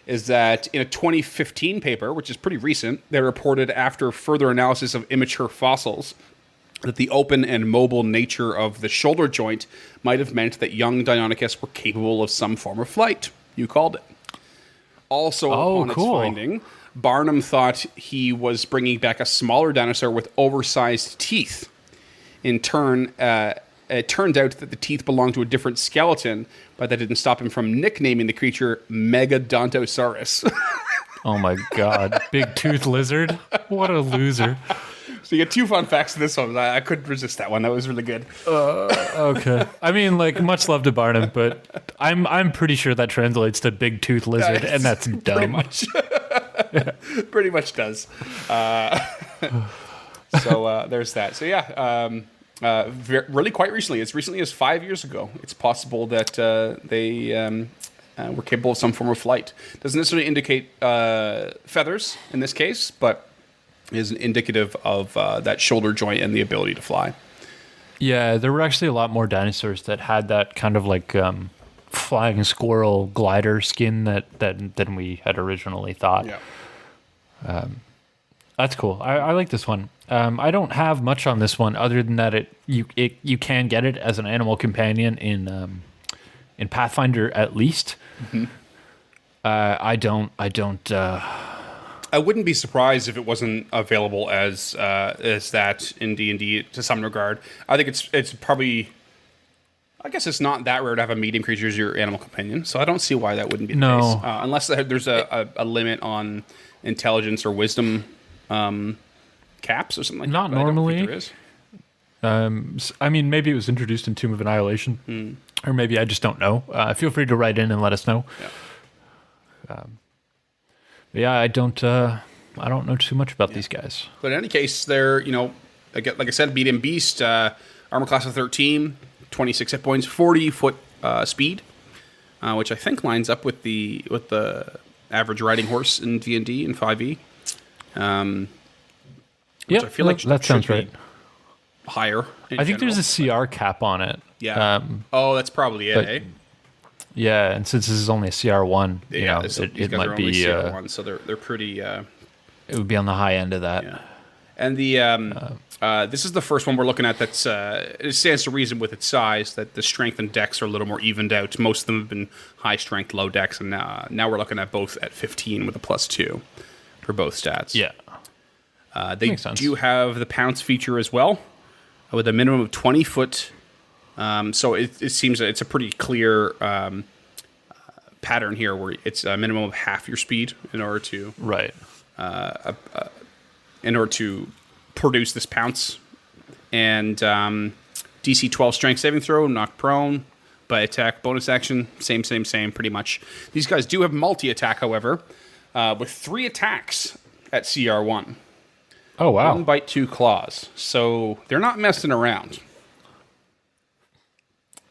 is that in a 2015 paper, which is pretty recent, they reported after further analysis of immature fossils that the open and mobile nature of the shoulder joint might have meant that young Deinonychus were capable of some form of flight. You called it. Also, upon its finding, Barnum thought he was bringing back a smaller dinosaur with oversized teeth. In turn, it turned out that the teeth belonged to a different skeleton, but that didn't stop him from nicknaming the creature Megadontosaurus. Oh my god. Big tooth lizard? What a loser. So you get two fun facts in this one. I couldn't resist that one. That was really good. Okay. I mean, like, much love to Barnum, but I'm pretty sure that translates to big tooth lizard, and that's dumb. Pretty much. Pretty much does. So there's that. So yeah, really quite recently, as recently as 5 years ago, it's possible that they were capable of some form of flight. Doesn't necessarily indicate feathers in this case, but is indicative of that shoulder joint and the ability to fly. Yeah, there were actually a lot more dinosaurs that had that kind of like flying squirrel glider skin than we had originally thought. Yeah. That's cool. I like this one. I don't have much on this one other than that you can get it as an animal companion in Pathfinder at least. Mm-hmm. I wouldn't be surprised if it wasn't available as that in D&D to some regard. I think it's probably, I guess it's not that rare to have a medium creature as your animal companion, so I don't see why that wouldn't be the case. Unless there's a limit on intelligence or wisdom caps or something like not that. Not normally. I don't think there is. I mean, maybe it was introduced in Tomb of Annihilation, or maybe I just don't know. Feel free to write in and let us know. Yeah. Yeah, I don't know too much about these guys. But in any case, they're, like I said, medium beast, armor class of 13, 26 hit points, 40 foot speed, which I think lines up with the average riding horse in D&D and 5e. Yeah, I feel like that sounds right. Higher. I think there's a CR cap on it. Yeah. That's probably it. Eh? Yeah, and since this is only a CR1, it might be CR1, so they're pretty. It would be on the high end of that. Yeah. And this is the first one we're looking at that's it stands to reason with its size that the strength and dex are a little more evened out. Most of them have been high strength, low dex, and now we're looking at both at 15 with a +2 for both stats. Yeah. They do have the pounce feature as well, with a minimum of 20 foot. So it seems that it's a pretty clear pattern here, where it's a minimum of half your speed in order to produce this pounce. And DC 12 strength saving throw, knocked prone by attack, bonus action, same, pretty much. These guys do have multi-attack, however, with 3 attacks at CR1. Oh, wow. 1 bite, 2 claws. So they're not messing around.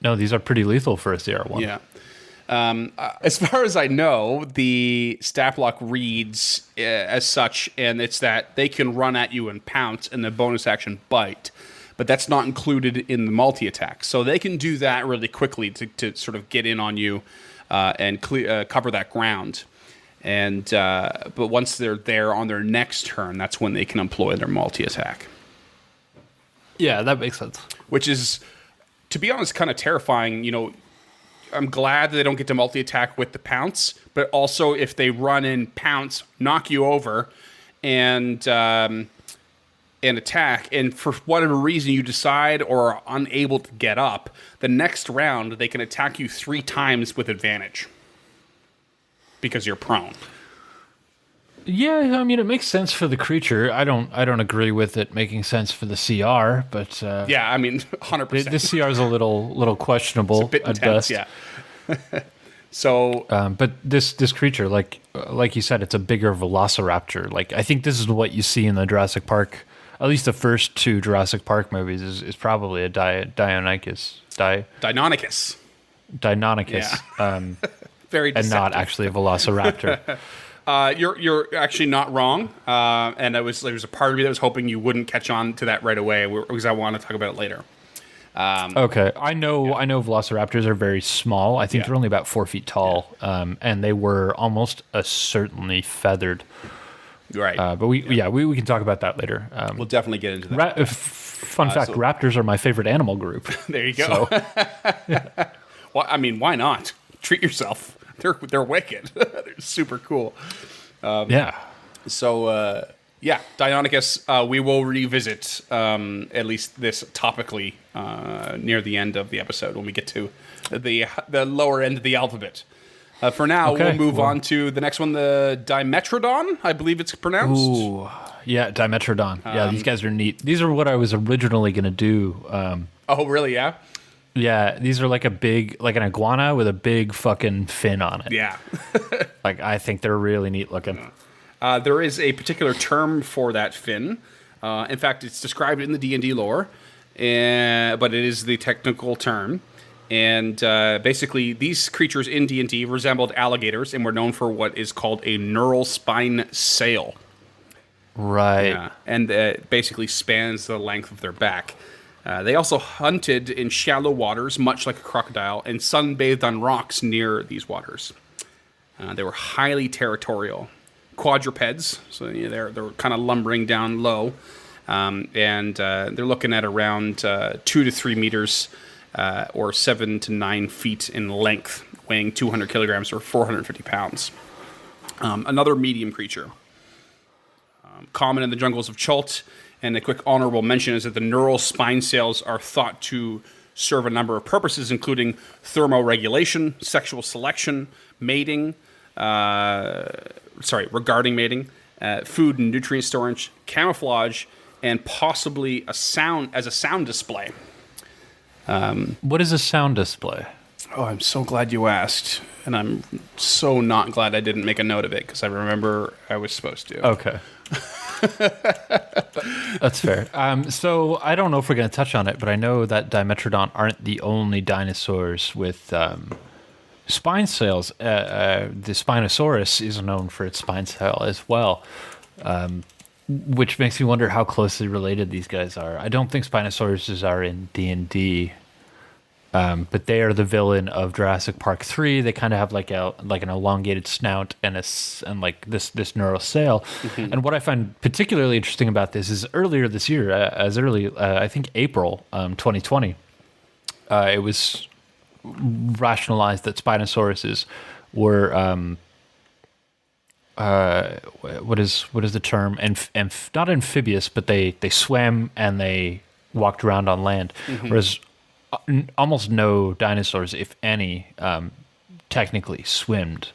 No, these are pretty lethal for a CR1. Yeah. As far as I know, the stat block reads as such, and it's that they can run at you and pounce, and the bonus action bite. But that's not included in the multi-attack. So they can do that really quickly to sort of get in on you and cover that ground. And but once they're there on their next turn, that's when they can employ their multi-attack. Yeah, that makes sense. Which is, to be honest, kind of terrifying. You know, I'm glad that they don't get to multi-attack with the pounce, but also if they run in, pounce, knock you over, and attack, and for whatever reason you decide or are unable to get up, the next round they can attack you 3 times with advantage because you're prone. Yeah, I mean, it makes sense for the creature. I don't agree with it making sense for the CR, but yeah, I mean, 100%. The CR is a little questionable it's a bit at intense, best. Yeah. So, but this creature, like you said, it's a bigger velociraptor. Like, I think this is what you see in the Jurassic Park. At least the first 2 Jurassic Park movies is probably a Deinonychus. Deinonychus. Yeah. Very deceptive. And not actually a velociraptor. You're actually not wrong, and there was a part of me that was hoping you wouldn't catch on to that right away because I want to talk about it later. Okay, I know velociraptors are very small. I think they're only about 4 feet tall, and they were almost certainly feathered. Right, but we can talk about that later. We'll definitely get into that. Fun fact: raptors are my favorite animal group. There you go. Well, I mean, why not? Treat yourself. They're wicked. They're super cool. Yeah. So, Deinonychus, we will revisit at least this topically near the end of the episode when we get to the lower end of the alphabet. For now, we'll move on to the next one, the Dimetrodon, I believe it's pronounced. Ooh, yeah, Dimetrodon. Yeah, these guys are neat. These are what I was originally going to do. Oh, really? Yeah? Yeah, these are like an iguana with a big fucking fin on it. Yeah. Like, I think they're really neat looking. There is a particular term for that fin. In fact, it's described in the D&D lore, but it is the technical term. And basically, these creatures in D&D resembled alligators and were known for what is called a neural spine sail. Right. Yeah, and it basically spans the length of their back. They also hunted in shallow waters, much like a crocodile, and sunbathed on rocks near these waters. They were highly territorial. Quadrupeds, so they're kind of lumbering down low, and they're looking at around 2 to 3 meters or 7 to 9 feet in length, weighing 200 kilograms or 450 pounds. Another medium creature. Common in the jungles of Chult. And a quick honorable mention is that the neural spine sails are thought to serve a number of purposes, including thermoregulation, sexual selection, mating, regarding mating, food and nutrient storage, camouflage, and possibly a sound display. What is a sound display? Oh, I'm so glad you asked. And I'm so not glad I didn't make a note of it because I remember I was supposed to. Okay. That's fair. So I don't know if we're going to touch on it, but I know that Dimetrodon aren't the only dinosaurs with spine sails. The Spinosaurus is known for its spine sail as well, which makes me wonder how closely related these guys are. I don't think Spinosauruses are in D&D, but they are the villain of Jurassic Park 3. They kind of have like an elongated snout and like this neural sail. Mm-hmm. And what I find particularly interesting about this is earlier this year, as early I think April 2020, it was rationalized that Spinosauruses were what is the term? Not amphibious, but they swam and they walked around on land, mm-hmm. Whereas almost no dinosaurs, if any, technically swimmed.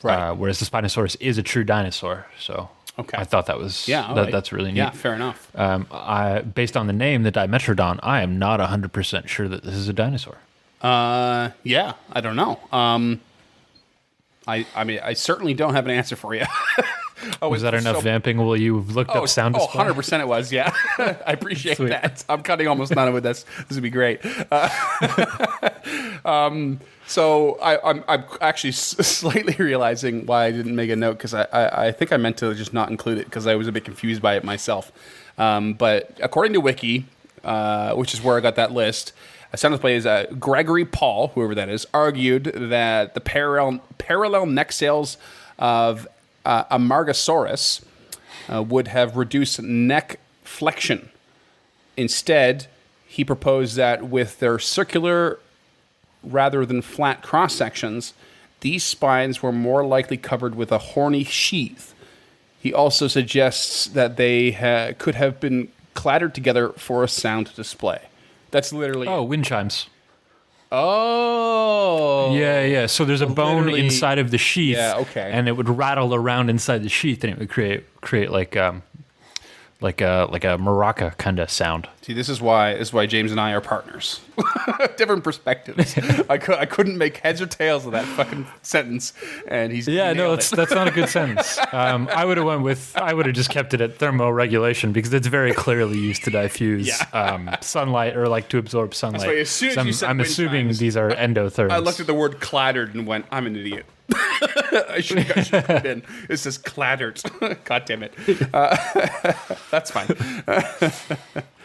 Right. Whereas the Spinosaurus is a true dinosaur. So I thought that was that's really neat. Yeah, fair enough. Based on the name, the Dimetrodon, I am not 100% sure that this is a dinosaur. Yeah, I don't know. I mean, I certainly don't have an answer for you. Was that enough vamping while you looked up sound display? 100% it was, yeah. I appreciate that. I'm cutting almost none of it. This would be great. So I'm actually slightly realizing why I didn't make a note, because I think I meant to just not include it because I was a bit confused by it myself. But according to Wiki, which is where I got that list, a sound display is Gregory Paul, whoever that is, argued that the parallel neck scales of Amargasaurus would have reduced neck flexion. Instead, he proposed that with their circular rather than flat cross sections, these spines were more likely covered with a horny sheath. He also suggests that they could have been clattered together for a sound display. That's literally wind chimes. Oh. Yeah. So there's a bone inside of the sheath. Yeah, okay. And it would rattle around inside the sheath, and it would create like a maraca kind of sound. See, this is why James and I are partners. Different perspectives. I couldn't make heads or tails of that fucking sentence, and he's that's not a good sentence. I would have just kept it at thermoregulation, because it's very clearly used to diffuse sunlight, or like to absorb sunlight. That's why as soon as you said I'm assuming these are endotherms. I looked at the word clattered and went, I'm an idiot. I should have put it in. It says clattered. God damn it. That's fine.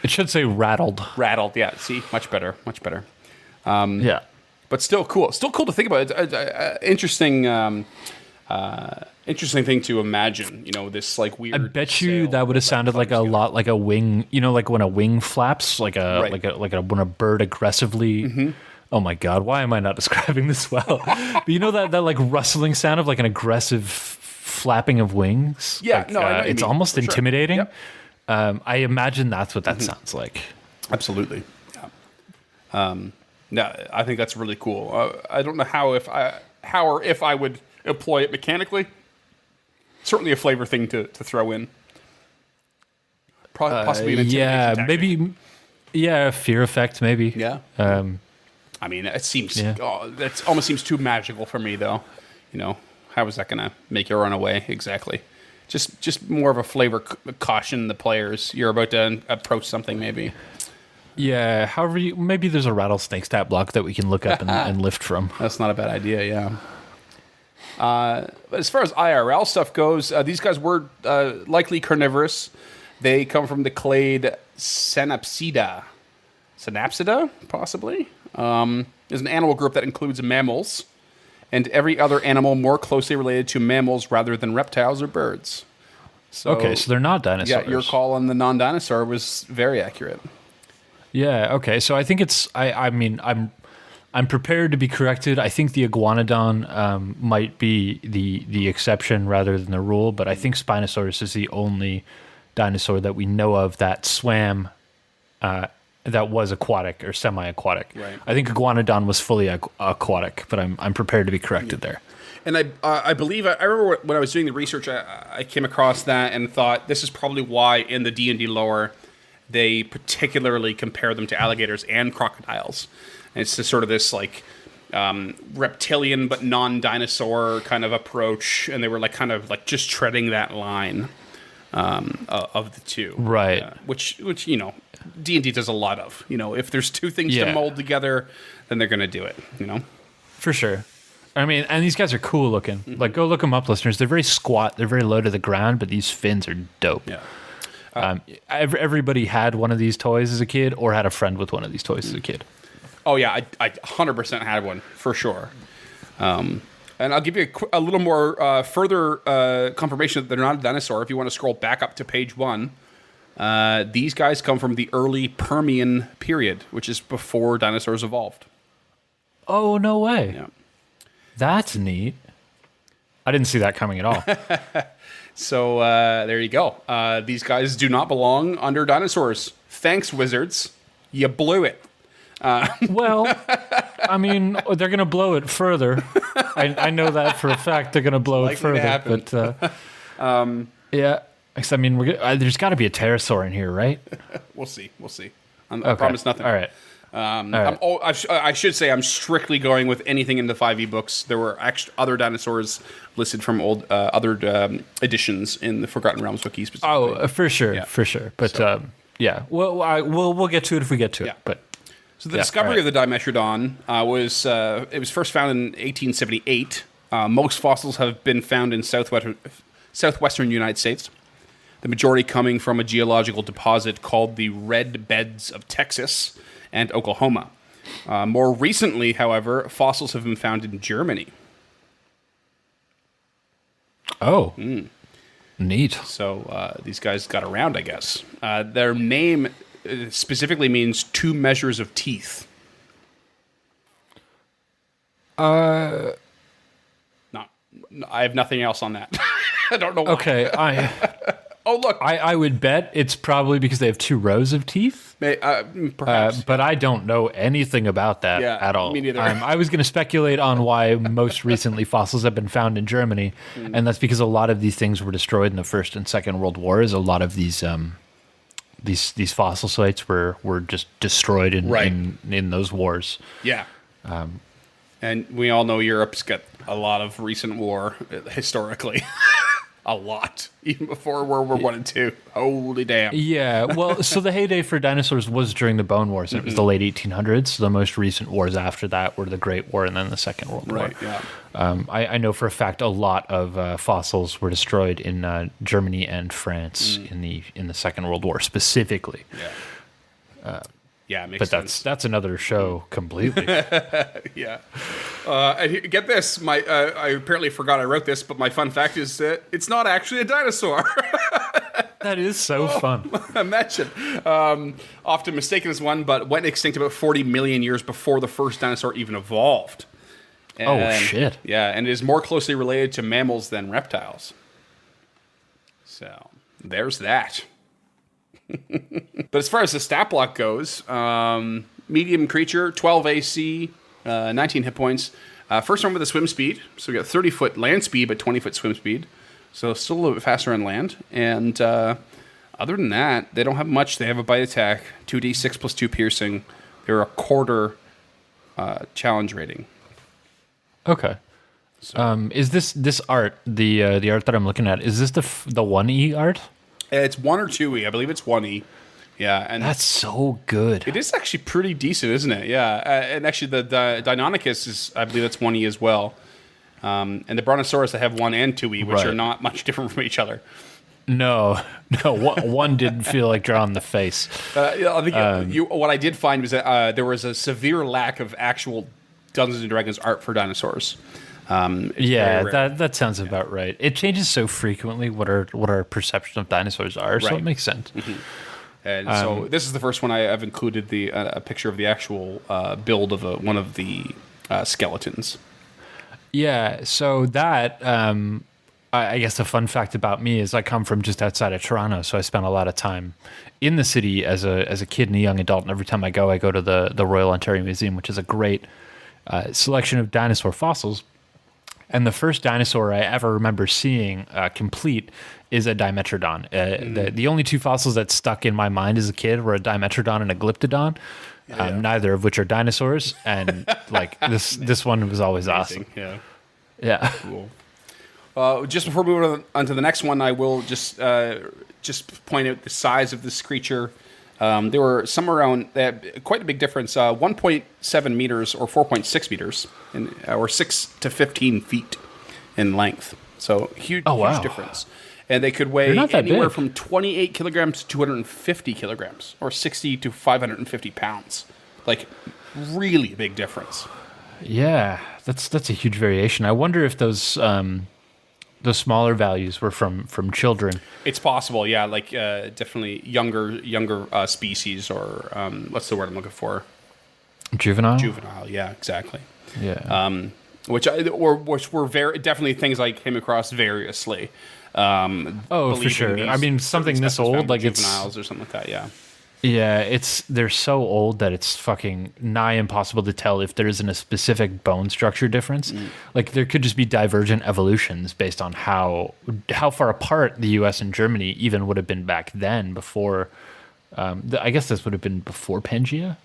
It should say rattled. Rattled, yeah. See, much better. Yeah. But still cool. Still cool to think about. Interesting thing to imagine. This like weird. I bet you that would have sounded like a lot like a wing. Like when a wing flaps, like when a bird aggressively. Mm-hmm. Oh my God! Why am I not describing this well? But that like rustling sound of like an aggressive flapping of wings. Yeah, like, no, I know it's almost intimidating. Sure. Yep. I imagine that's what that sounds like. Absolutely. Yeah. No, I think that's really cool. I don't know how or if I would employ it mechanically. Certainly a flavor thing to throw in. Possibly an intimidation tactic. Maybe. Yeah, fear effect, maybe. Yeah. I mean, it seems that almost seems too magical for me, though. How is that going to make you run away exactly? Just more of a flavor caution the players. You're about to approach something, maybe. Yeah. However, maybe there's a rattlesnake stat block that we can look up and lift from. That's not a bad idea. Yeah. As far as IRL stuff goes, these guys were likely carnivorous. They come from the clade Synapsida, possibly. Is an animal group that includes mammals and every other animal more closely related to mammals rather than reptiles or birds. So they're not dinosaurs. Yeah, your call on the non-dinosaur was very accurate. Yeah. Okay. So I think it's. I'm prepared to be corrected. I think the iguanodon might be the exception rather than the rule, but I think Spinosaurus is the only dinosaur that we know of that swam. That was aquatic or semi-aquatic. Right. I think iguanodon was fully aquatic, but I'm prepared to be corrected there. And I believe I remember when I was doing the research, I came across that and thought this is probably why in the D&D lore they particularly compare them to alligators and crocodiles. And it's just sort of this like reptilian but non-dinosaur kind of approach, and they were like kind of like just treading that line of the two, right? Which D&D does a lot of. If there's two things to mold together, then they're going to do it. For sure. I mean, and these guys are cool looking. Mm-hmm. Like, go look them up, listeners. They're very squat. They're very low to the ground, but these fins are dope. Yeah. Everybody had one of these toys as a kid, or had a friend with one of these toys as a kid. Oh yeah, I 100% had one for sure. And I'll give you a little more further confirmation that they're not a dinosaur. If you want to scroll back up to page 1, these guys come from the early Permian period, which is before dinosaurs evolved. Oh, no way. Yeah. That's neat. I didn't see that coming at all. So there you go. These guys do not belong under dinosaurs. Thanks, wizards. You blew it. Well, I mean, they're going to blow it further. I know that for a fact. They're going to blow it further. But yeah, I mean, there's got to be a pterosaur in here, right? We'll see. I promise nothing. All right. right. I should say I'm strictly going with anything in the 5e books. There were actually other dinosaurs listed from other editions in the Forgotten Realms wiki specifically. Oh, for sure, for sure. But yeah, well, we'll get to it if we get to it. But so the discovery of the Dimetrodon was first found in 1878. Most fossils have been found in southwestern United States. The majority coming from a geological deposit called the Red Beds of Texas and Oklahoma. More recently, however, fossils have been found in Germany. Oh, neat. So these guys got around, I guess. Their name specifically means 2 measures of teeth. I have nothing else on that. I don't know why. Okay, Oh, look. I would bet it's probably because they have 2 rows of teeth. Perhaps. But I don't know anything about that at all. Me neither. I was going to speculate on why most recently fossils have been found in Germany, and that's because a lot of these things were destroyed in the First and Second World Wars. A lot of these fossil sites were just destroyed in those wars. Yeah. And we all know Europe's got a lot of recent war historically. A lot, even before World War I and II. Holy damn. Yeah, well, so the heyday for dinosaurs was during the Bone Wars, and it was the late 1800s. So the most recent wars after that were the Great War and then the Second World War. Right, yeah. I know for a fact a lot of fossils were destroyed in Germany and France in the Second World War specifically. Yeah. Yeah, it makes But sense. that's another show completely. Yeah. And get this. I apparently forgot I wrote this, but my fun fact is that it's not actually a dinosaur. That is so fun. Imagine. Often mistaken as one, but went extinct about 40 million years before the first dinosaur even evolved. Oh, shit. Yeah, and it is more closely related to mammals than reptiles. So, there's that. But as far as the stat block goes, medium creature, 12 AC, 19 hit points. First one with a swim speed. So we got 30-foot land speed, but 20-foot swim speed. So still a little bit faster on land. And other than that, they don't have much. They have a bite attack, 2d6 plus 2 piercing. They're a quarter challenge rating. Okay. So. Is this art, the art that I'm looking at, is this the 1E art? It's 1 or 2E. I believe it's 1E. Yeah, and that's so good. It is actually pretty decent, isn't it? Yeah, and actually the Deinonychus is, I believe that's 1E as well. And the Brontosaurus that have 1 and 2E, which are not much different from each other. No, one didn't feel like drawing the face. I think what I did find was that there was a severe lack of actual Dungeons and Dragons art for dinosaurs. That sounds about right. It changes so frequently what our perception of dinosaurs are, so it makes sense. Mm-hmm. And so this is the first one I've included a picture of the actual build of one of the skeletons. Yeah, so that I guess a fun fact about me is I come from just outside of Toronto, so I spent a lot of time in the city as a kid and a young adult. And every time I go to the Royal Ontario Museum, which is a great selection of dinosaur fossils. And the first dinosaur I ever remember seeing complete is a Dimetrodon. The only 2 fossils that stuck in my mind as a kid were a Dimetrodon and a Glyptodon, neither of which are dinosaurs. And like this one was always awesome. Yeah. Cool. Just before we move on to the next one, I will just point out the size of this creature. They were somewhere around quite a big difference, 1.7 meters or 4.6 meters, or 6 to 15 feet in length. So huge difference. And they could weigh anywhere from 28 kilograms to 250 kilograms, or 60 to 550 pounds. Like, really big difference. Yeah, that's a huge variation. I wonder if those smaller values were from children. It's possible, yeah. Like definitely younger species, or what's the word I'm looking for? Juvenile. Juvenile, yeah, exactly. Yeah. Which were definitely things I came across variously. For sure. I mean, something this old, like it's juveniles or something like that. Yeah. Yeah, they're so old that it's fucking nigh impossible to tell if there isn't a specific bone structure difference. Like there could just be divergent evolutions based on how far apart the U.S. and Germany even would have been back then. Before, I guess this would have been before Pangea.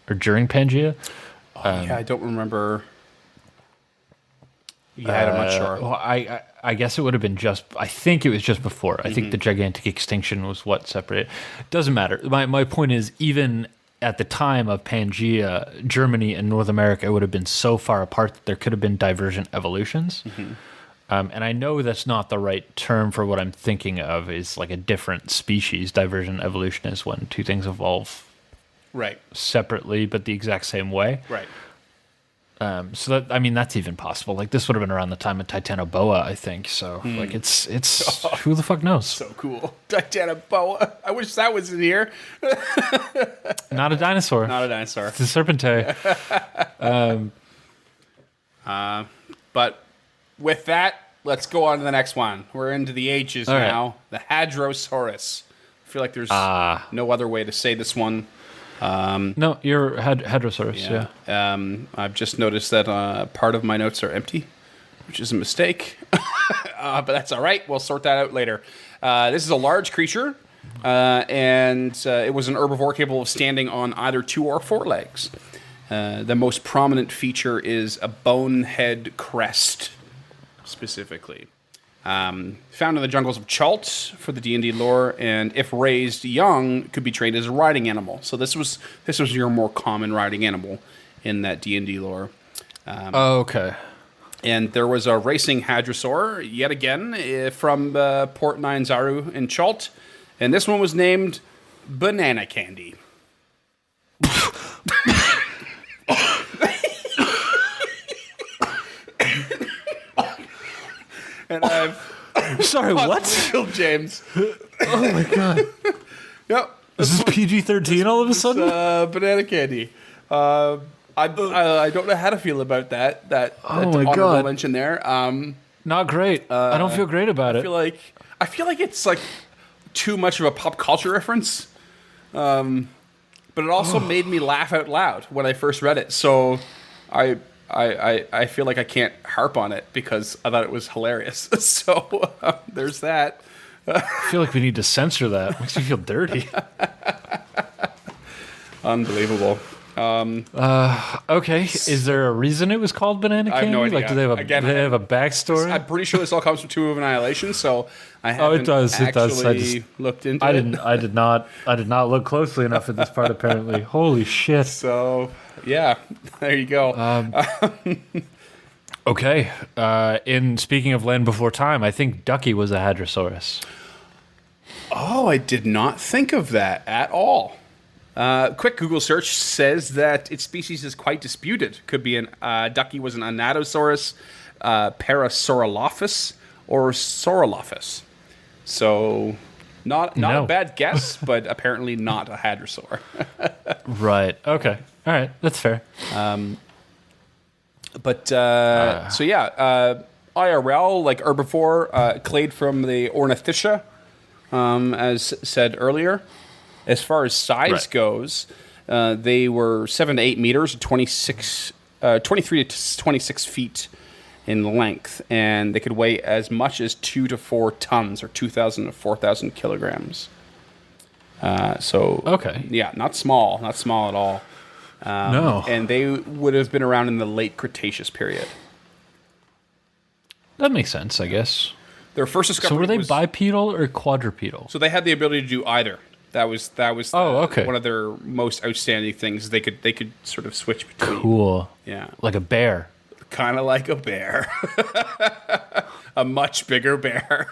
or during Pangea. Yeah, I don't remember. Yeah, I'm not sure. Well, I guess it would have been I think it was just before. I think the gigantic extinction was what separated. Doesn't matter. My point is, even at the time of Pangea, Germany and North America would have been so far apart that there could have been divergent evolutions. And I know that's not the right term for what I'm thinking of, is like a different species. Divergent evolution is when two things evolve Right. separately but the exact same way. Right. So that, I mean, that's even possible. Like, this would have been around the time of Titanoboa, I think. So like it's who the fuck knows? So cool. Titanoboa. I wish that was in here. Not a dinosaur. Not a dinosaur. It's a serpentine. But with that, let's go on to the next one. We're into the H's All now. right. The Hadrosaurus. I feel like there's no other way to say this one. No, you're Hadrosaurus. Yeah. I've just noticed that part of my notes are empty, which is a mistake. But that's all right. We'll sort that out later. This is a large creature, and it was an herbivore capable of standing on either 2 or 4 legs. The most prominent feature is a bonehead crest, specifically. Found in the jungles of Chult for the D&D lore, and if raised young, could be trained as a riding animal. So this was your more common riding animal in that D&D lore. Okay. And there was a racing hadrosaur, yet again, from Port Nyanzaru in Chult, and this one was named Banana Candy. And I've Sorry, what? killed James. Oh my god. Yep. Is this PG-13 all of a sudden? Banana Candy. I don't know how to feel about that Oh my honorable God. mention there. Not great. I don't feel great about it. I feel like it's like too much of a pop culture reference. But it also made me laugh out loud when I first read it. So I feel like I can't harp on it because I thought it was hilarious. So there's that. I feel like we need to censor that. Makes me feel dirty. Unbelievable. Okay, is there a reason it was called Banana Candy? I have no idea. Like, do they have a backstory? I'm pretty sure this all comes from Tomb of Annihilation, so I haven't it does. actually looked into it. I did not look closely enough at this part. Apparently, holy shit. So yeah, there you go. Okay. In speaking of Land Before Time, I think Ducky was a Hadrosaurus. Oh, I did not think of that at all. Quick Google search says that its species is quite disputed. Could be Ducky was an Anatosaurus, Parasaurolophus, or Saurolophus. So, not a bad guess, but apparently not a hadrosaur. Right. Okay. All right. That's fair. But so yeah, IRL like herbivore, clade from the Ornithischia, as said earlier. As far as size goes, they were 7 to 8 meters, 23 to 26 feet in length, and they could weigh as much as 2 to 4 tons, or 2,000 to 4,000 kilograms. Yeah, not small at all. No. And they would have been around in the late Cretaceous period. That makes sense, I guess. Their first discovery So were they was, bipedal or quadrupedal? So they had the ability to do either. That was okay. one of their most outstanding things. They could sort of switch between. Cool. Yeah. Like a bear. Kind of like a bear. A much bigger bear.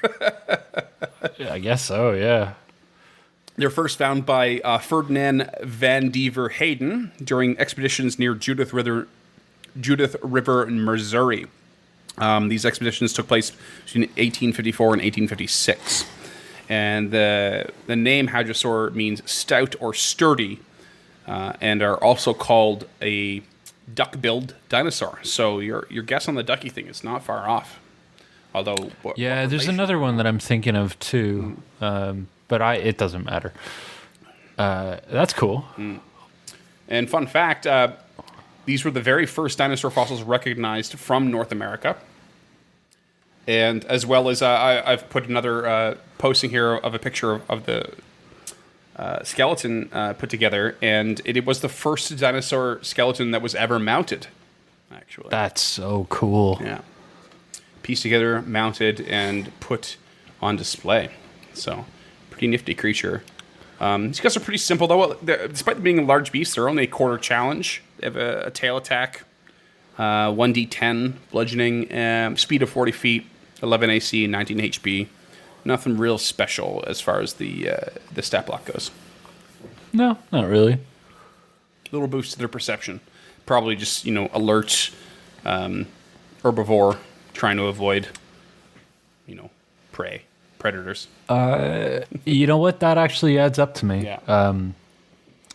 Yeah, I guess so, yeah. They're first found by Ferdinand van Dever Hayden during expeditions near Judith River, Missouri. These expeditions took place between 1854 and 1856. And the name Hadrosaur means stout or sturdy, and are also called a duck-billed dinosaur. So your guess on the ducky thing is not far off. Although, there's another one that I'm thinking of too, but it doesn't matter. That's cool. And fun fact, these were the very first dinosaur fossils recognized from North America. And as well as I've put another posting here of a picture of skeleton put together, and it was the first dinosaur skeleton that was ever mounted, actually. That's so cool. Yeah. Pieced together, mounted, and put on display. So, pretty nifty creature. These guys are pretty simple, though. Despite being a large beast, they're only a quarter challenge. They have a tail attack, 1d10 bludgeoning, speed of 40 feet, 11 AC, 19 HP. Nothing real special as far as the stat block goes. No, not really. Little boost to their perception. Probably just, alert herbivore trying to avoid, predators. You know what? That actually adds up to me. Yeah.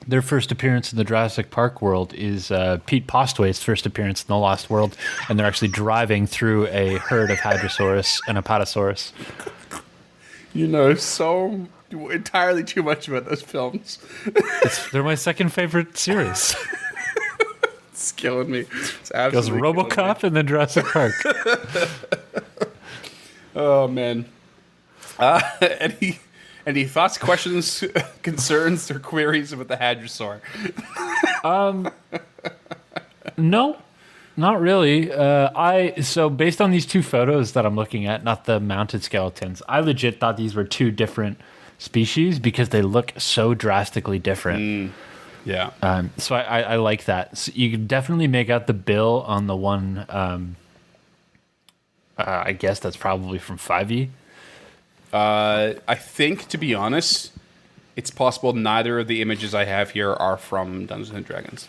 Their first appearance in the Jurassic Park world is Pete Postwaite's first appearance in the Lost World, and they're actually driving through a herd of Hadrosaurus and Apatosaurus. You know so entirely too much about those films. They're my second favorite series. It's killing me. It's It goes absolutely RoboCop and then Jurassic Park. Oh, man. Any thoughts, questions, concerns, or queries about the Hadrosaur? No, not really. So based on these two photos that I'm looking at, not the mounted skeletons, I legit thought these were two different species because they look so drastically different. Yeah. So I like that. So you can definitely make out the bill on the one. I guess that's probably from 5e. I think, to be honest, it's possible neither of the images I have here are from Dungeons and Dragons.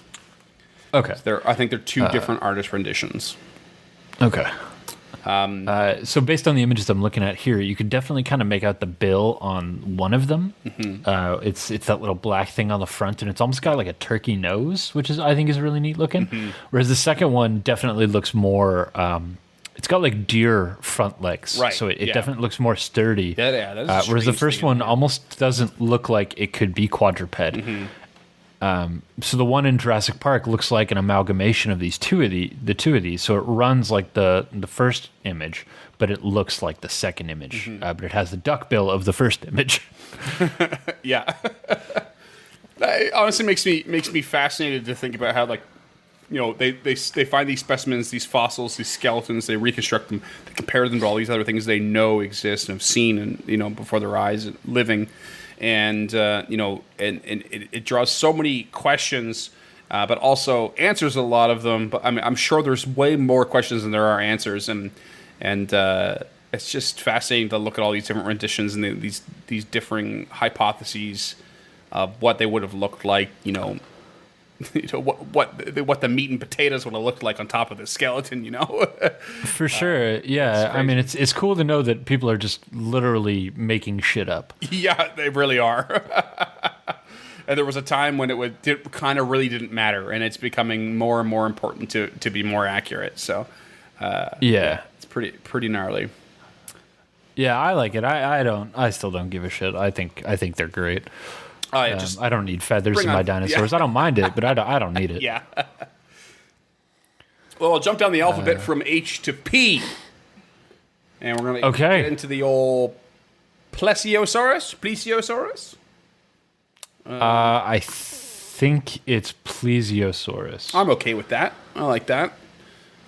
Okay. I think they're two different artist renditions. Okay. So based on the images I'm looking at here, you could definitely kind of make out the bill on one of them. Mm-hmm. It's that little black thing on the front, and it's almost got like a turkey nose, which I think is really neat looking. Mm-hmm. Whereas the second one definitely looks more. It's got like deer front legs, right? So it definitely looks more sturdy. That is whereas the first one almost doesn't look like it could be quadruped. Mm-hmm. So the one in Jurassic Park looks like an amalgamation of the two of these. So it runs like the first image, but it looks like the second image. Mm-hmm. But it has the duck bill of the first image. Yeah. That honestly makes me fascinated to think about how, like, they find these specimens, these fossils, these skeletons, they reconstruct them, they compare them to all these other things they know exist and have seen and before their eyes living. And it draws so many questions, but also answers a lot of them. But I mean, I'm sure there's way more questions than there are answers, and it's just fascinating to look at all these different renditions and these differing hypotheses of what they would have looked like. What the meat and potatoes would have looked like on top of the skeleton. For sure, yeah. I mean, it's cool to know that people are just literally making shit up. Yeah, they really are. And there was a time when it kind of really didn't matter, and it's becoming more and more important to be more accurate. So, yeah, it's pretty gnarly. Yeah, I like it. I still don't give a shit. I think they're great. Oh, yeah, I don't need feathers in my dinosaurs. Yeah. I don't mind it, but I don't need it. Yeah. Well, I'll jump down the alphabet from H to P. And we're going to get into the old Plesiosaurus? I think it's Plesiosaurus. I'm okay with that. I like that.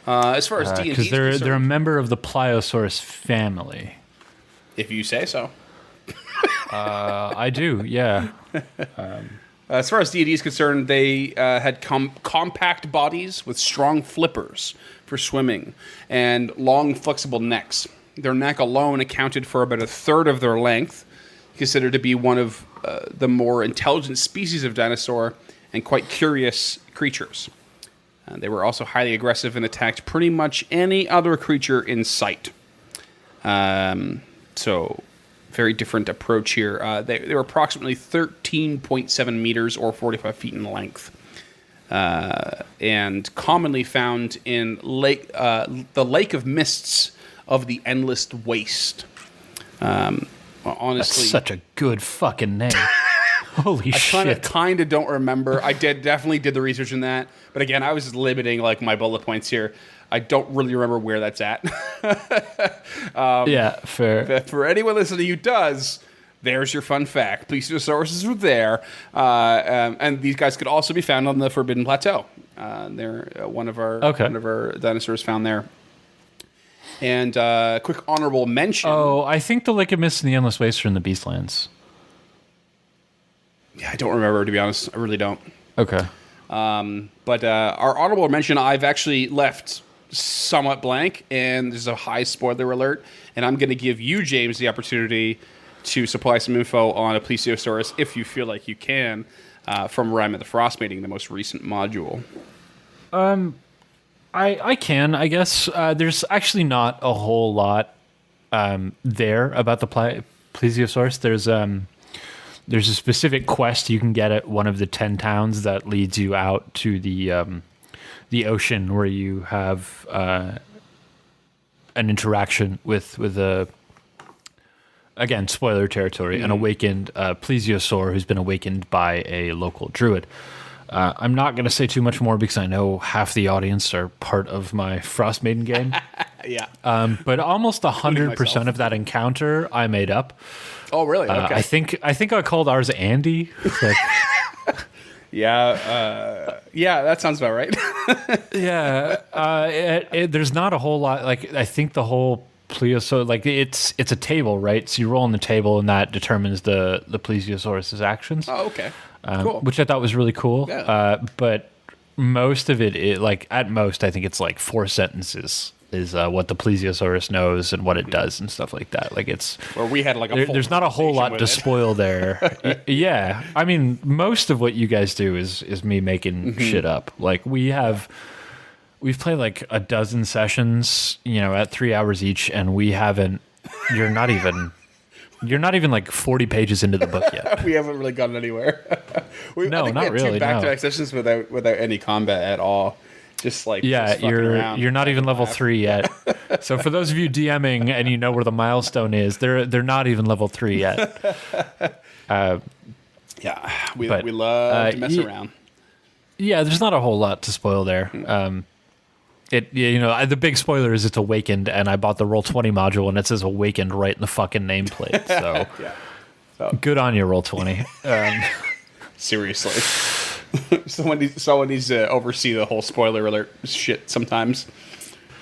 As far as D&D, because they're a member of the Pliosaurus family. If you say so. I do, yeah. As far as D&D is concerned, they had compact bodies with strong flippers for swimming and long, flexible necks. Their neck alone accounted for about a third of their length, considered to be one of the more intelligent species of dinosaur and quite curious creatures. They were also highly aggressive and attacked pretty much any other creature in sight. So, very different approach here. They were approximately 13.7 meters or 45 feet in length. And commonly found in the Lake of Mists of the Endless Waste. Honestly, that's such a good fucking name. Holy shit! I kind of don't remember. I definitely did the research in that, but again, I was limiting like my bullet points here. I don't really remember where that's at. Yeah, fair. For anyone listening who does, there's your fun fact. Plesiosaurus were there. And these guys could also be found on the Forbidden Plateau. They're one of our dinosaurs found there. And quick honorable mention. Oh, I think the Lycamus and the Endless Waste are in the Beastlands. Yeah, I don't remember, to be honest. I really don't. Okay. But our honorable mention, I've actually left somewhat blank, and there's a high spoiler alert, and I'm going to give you, James, the opportunity to supply some info on a Plesiosaurus, if you feel like you can, from Rime of the Frost Mating, the most recent module. I can, I guess. There's actually not a whole lot there about the Plesiosaurus. There's a specific quest you can get at one of the 10 towns that leads you out to the ocean, where you have an interaction with a, again, spoiler territory, an awakened plesiosaur who's been awakened by a local druid. I'm not going to say too much more because I know half the audience are part of my Frost Maiden game. Yeah. But almost 100% of that encounter I made up. Oh, really? Okay. I think I called ours Andy. Like, yeah, that sounds about right. Yeah, there's not a whole lot. Like, I think the whole plesiosaur, like it's a table, right? So you roll on the table, and that determines the plesiosaurus's actions. Oh, okay. Cool. Which I thought was really cool. Yeah. But most of it, like at most, I think it's like 4 sentences is what the plesiosaurus knows and what it does and stuff like that. Like it's where we had like a there's not a whole lot to spoil there. Yeah, I mean, most of what you guys do is me making shit up. Like we've played like a dozen sessions, at 3 hours each, and we haven't. You're not even like 40 pages into the book yet. We haven't really gotten anywhere. No, not really. Two back-to-back sessions without any combat at all. Just like you're not even level 3 yet. So for those of you DMing and you know where the milestone is, they're not even level 3 yet. We love to mess around. Yeah, there's not a whole lot to spoil there. The big spoiler is it's awakened, and I bought the Roll20 module, and it says awakened right in the fucking nameplate. So, good on you, Roll20. Seriously. Someone needs to oversee the whole spoiler alert shit sometimes.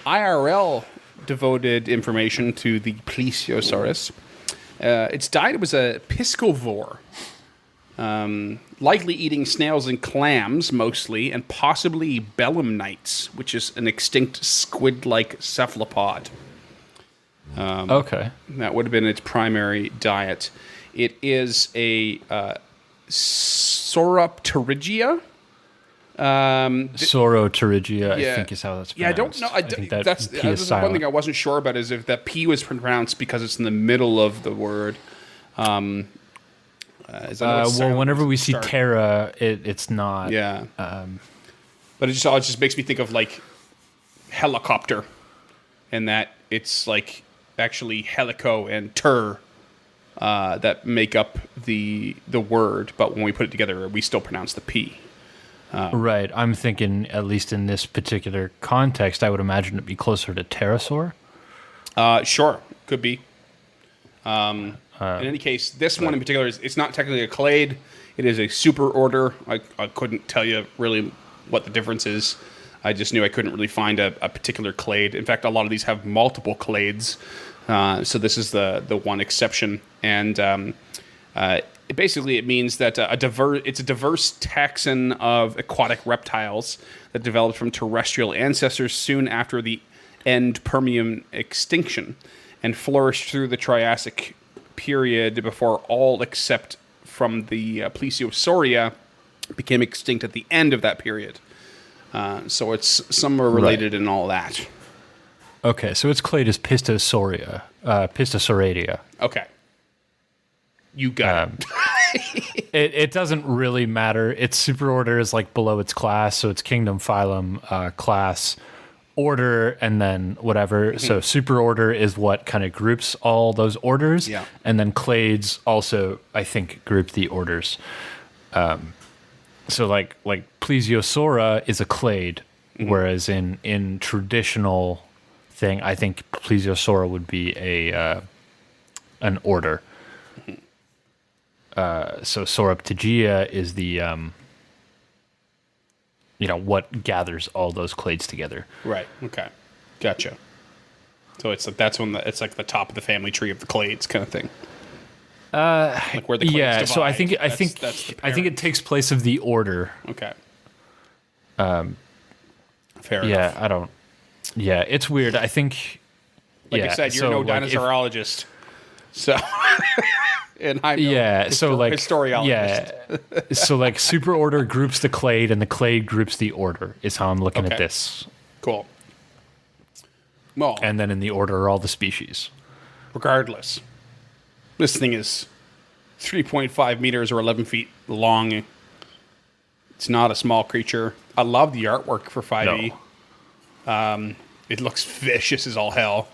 IRL devoted information to the Plesiosaurus. Its diet was a piscivore, likely eating snails and clams mostly, and possibly belemnites, which is an extinct squid-like cephalopod. Okay. That would have been its primary diet. It is a Sauropterygia. Sauropterygia, I think is how that's pronounced. Yeah, I don't know. That's one thing I wasn't sure about, is if that P was pronounced because it's in the middle of the word. Whenever we see Terra, it's not. Yeah. But it just makes me think of like helicopter, and that it's like actually helico and ter that make up the word, but when we put it together, we still pronounce the P. Right. I'm thinking, at least in this particular context, I would imagine it'd be closer to pterosaur. Sure, could be. In any case, this one in particular it's not technically a clade. It is a super order. I couldn't tell you really what the difference is. I just knew I couldn't really find a particular clade. In fact, a lot of these have multiple clades. So this is the one exception. And it means that it's a diverse taxon of aquatic reptiles that developed from terrestrial ancestors soon after the end Permian extinction and flourished through the Triassic period before all except from the Plesiosauria became extinct at the end of that period. So it's some are related and all that. Okay, so its clade is Pistosauridia. Okay. You got it. It doesn't really matter. Its superorder is like below its class, so it's kingdom, phylum, class, order, and then whatever. So superorder is what kind of groups all those orders, and then clades also, I think, group the orders. So like Plesiosaura is a clade, whereas in traditional thing, I think Plesiosaura would be an order. So Sauroptegia is the what gathers all those clades together. Right. Okay. Gotcha. So it's like it's like the top of the family tree of the clades kind of thing. Like where the clades divide. So I think that's the I think it takes place of the order. Okay. Fair enough. I don't. Yeah, it's weird. I think. Like I said, you're no dinosaurologist, so. And I'm historiologist. Yeah. So like super order groups the clade, and the clade groups the order. Is how I'm looking at this. Cool. Well, and then in the order are all the species. Regardless, this thing is 3.5 meters or 11 feet long. It's not a small creature. I love the artwork for 5e. No. It looks vicious as all hell.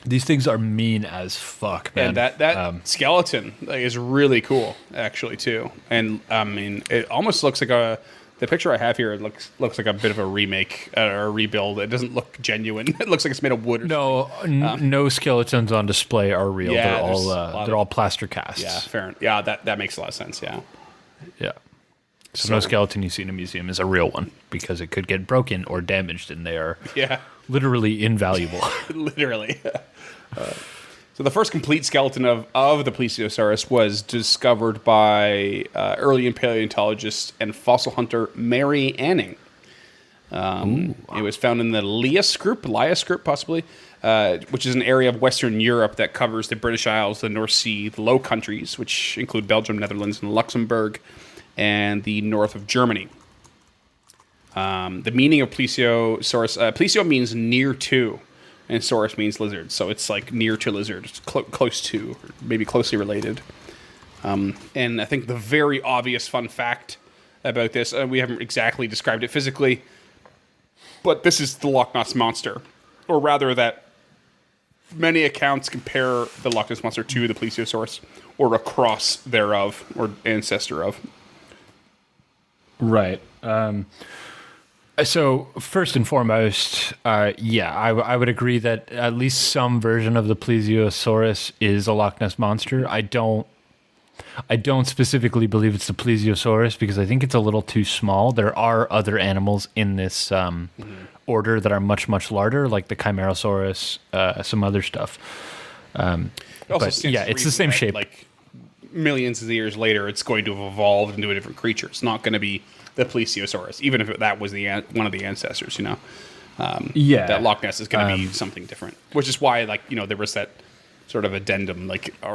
These things are mean as fuck, man. And that skeleton is really cool, actually, too. And I mean, it almost looks like the picture I have here. It looks like a bit of a remake or a rebuild. It doesn't look genuine. It looks like it's made of wood. No skeletons on display are real. Yeah, they're all plaster casts. Yeah, fair enough. Yeah, that makes a lot of sense. Yeah. Yeah. So no skeleton you see in a museum is a real one because it could get broken or damaged, and they are literally invaluable. Literally. So the first complete skeleton of the Plesiosaurus was discovered by early paleontologist and fossil hunter Mary Anning. It was found in the Lias group possibly, which is an area of Western Europe that covers the British Isles, the North Sea, the Low Countries, which include Belgium, Netherlands, and Luxembourg, and the north of Germany. The meaning of Plesiosaurus, Plesio means near to, and saurus means lizard, so it's like near to lizard, it's close to, or maybe closely related. And I think the very obvious fun fact about this, we haven't exactly described it physically, but this is the Loch Ness Monster, or rather that many accounts compare the Loch Ness Monster to the Plesiosaurus, or a cross thereof, or ancestor of. Right. So first and foremost, I would agree that at least some version of the Plesiosaurus is a Loch Ness Monster. I don't specifically believe it's the Plesiosaurus because I think it's a little too small. There are other animals in this order that are much, much larger, like the Chimerosaurus, some other stuff. It's the same shape. Like millions of years later, it's going to have evolved into a different creature. It's not going to be the Plesiosaurus, even if that was one of the ancestors. That Loch Ness is going to be something different, which is why, there was that sort of addendum,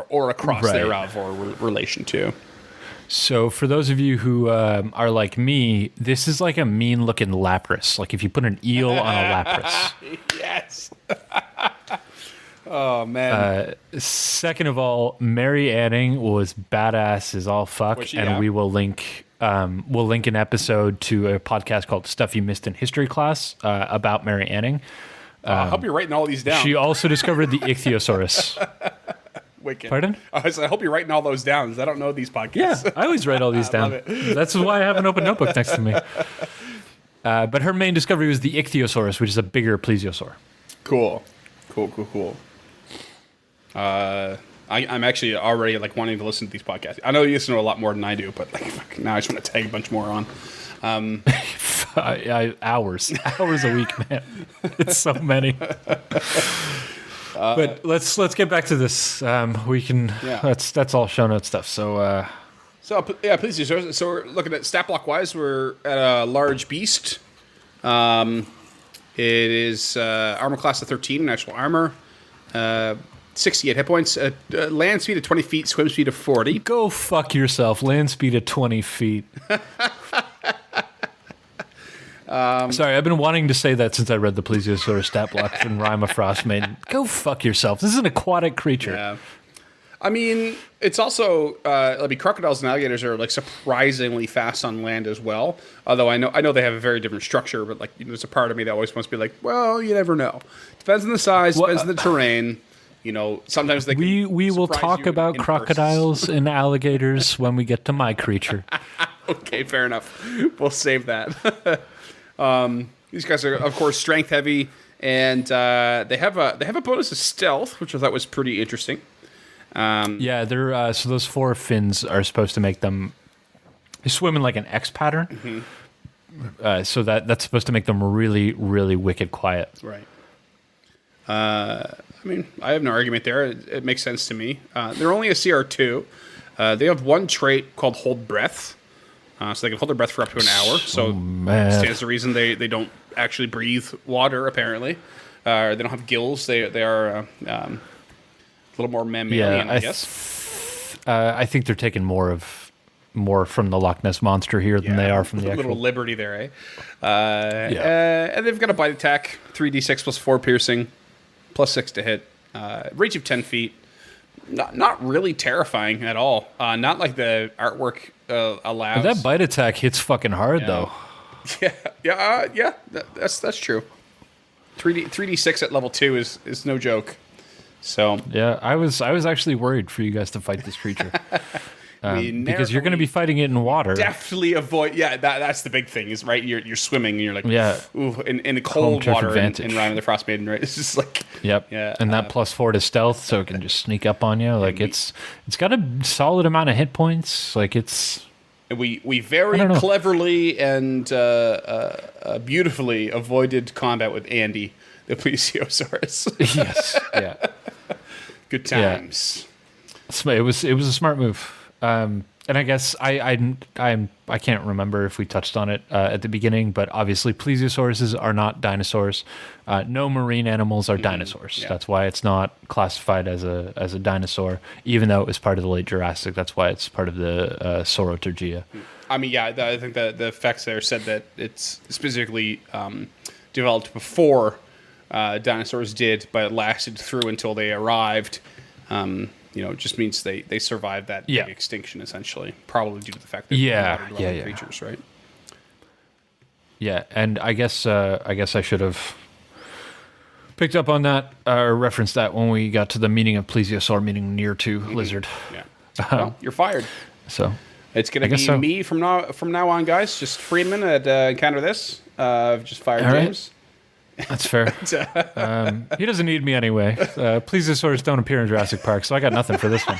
or a cross thereof, or relation to. So for those of you who are like me, this is like a mean-looking lapras. Like if you put an eel on a lapras. Yes. Oh man. Second of all, Mary Anning was badass as all fuck, and we will link an episode to a podcast called Stuff You Missed in History Class about Mary Anning. I hope you're writing all these down. She also discovered the Ichthyosaurus. Wicked. Pardon? I hope you're writing all those down, because I don't know these podcasts. Yeah, I always write all these down. That's why I have an open notebook next to me. But her main discovery was the Ichthyosaurus, which is a bigger plesiosaur. Cool. I'm actually already wanting to listen to these podcasts. I know you listen to a lot more than I do, but now I just want to tag a bunch more on. Hours a week, man. It's so many. But let's get back to this. We can. Yeah. That's all show note stuff. So. Please do. So we're looking at stat block wise. We're at a large beast. It is armor class of 13, natural armor. 68 hit points. Land speed of 20 feet. Swim speed of 40. Go fuck yourself. Land speed of 20 feet. Sorry, I've been wanting to say that since I read the Plesiosaurus stat block and Rima Frost made. Go fuck yourself. This is an aquatic creature. Yeah. I mean, it's also crocodiles and alligators are surprisingly fast on land as well. Although I know they have a very different structure, but there's a part of me that always wants to be well, you never know. Depends on the size, depends on the terrain. Sometimes they. We will talk about crocodiles and alligators when we get to my creature. Okay, fair enough. We'll save that. These guys are, of course, strength heavy, and they have a bonus of stealth, which I thought was pretty interesting. Yeah, they're so those 4 fins are supposed to make them swim in like an X pattern. So that's supposed to make them really, really wicked quiet. Right. I mean, I have no argument there. It makes sense to me. They're only a CR2. They have one trait called Hold Breath. So they can hold their breath for up to an hour. So stands to reason they don't actually breathe water, apparently. They don't have gills. They are a little more mammalian, I guess. I think they're taking more from the Loch Ness Monster here than they are from the actual... little liberty there, eh? And they've got a bite attack, 3d6 plus 4 piercing, plus 6 to hit. Reach of 10 feet. Not really terrifying at all. Not like the artwork allows. But that bite attack hits fucking hard, though. Yeah. That's true. 3d6 at level 2 is no joke. So yeah, I was actually worried for you guys to fight this creature. Because you're going to be fighting it in water. Definitely avoid. Yeah, that's the big thing. Is right. You're swimming and you're like, ooh, in cold water in Rime of the Frost Maiden. Right. It's just like, yep. Yeah. And that plus 4 to stealth, so it can just sneak up on you. Like it's got a solid amount of hit points. Like it's. We very cleverly and beautifully avoided combat with Andy, the Plesiosaurus. Yes. Yeah. Good times. Yeah. It was a smart move. And I guess I can't remember if we touched on it at the beginning, but obviously plesiosauruses are not dinosaurs. No marine animals are dinosaurs. Yeah. That's why it's not classified as a dinosaur, even though it was part of the late Jurassic. That's why it's part of the Saurotergia. I mean, yeah, I think the facts there said that it's specifically developed before dinosaurs did, but it lasted through until they arrived. It just means they survived that big extinction, essentially, probably due to the fact that they're creatures, right? Yeah, and I guess I should have picked up on that or referenced that when we got to the meaning of plesiosaur, meaning near to lizard. Yeah. Well, you're fired. So it's going to be me from now on, guys. Just Freeman at Encounter This. I've just fired James. That's fair. He doesn't need me anyway. Plesiosaurs don't appear in Jurassic Park, so I got nothing for this one.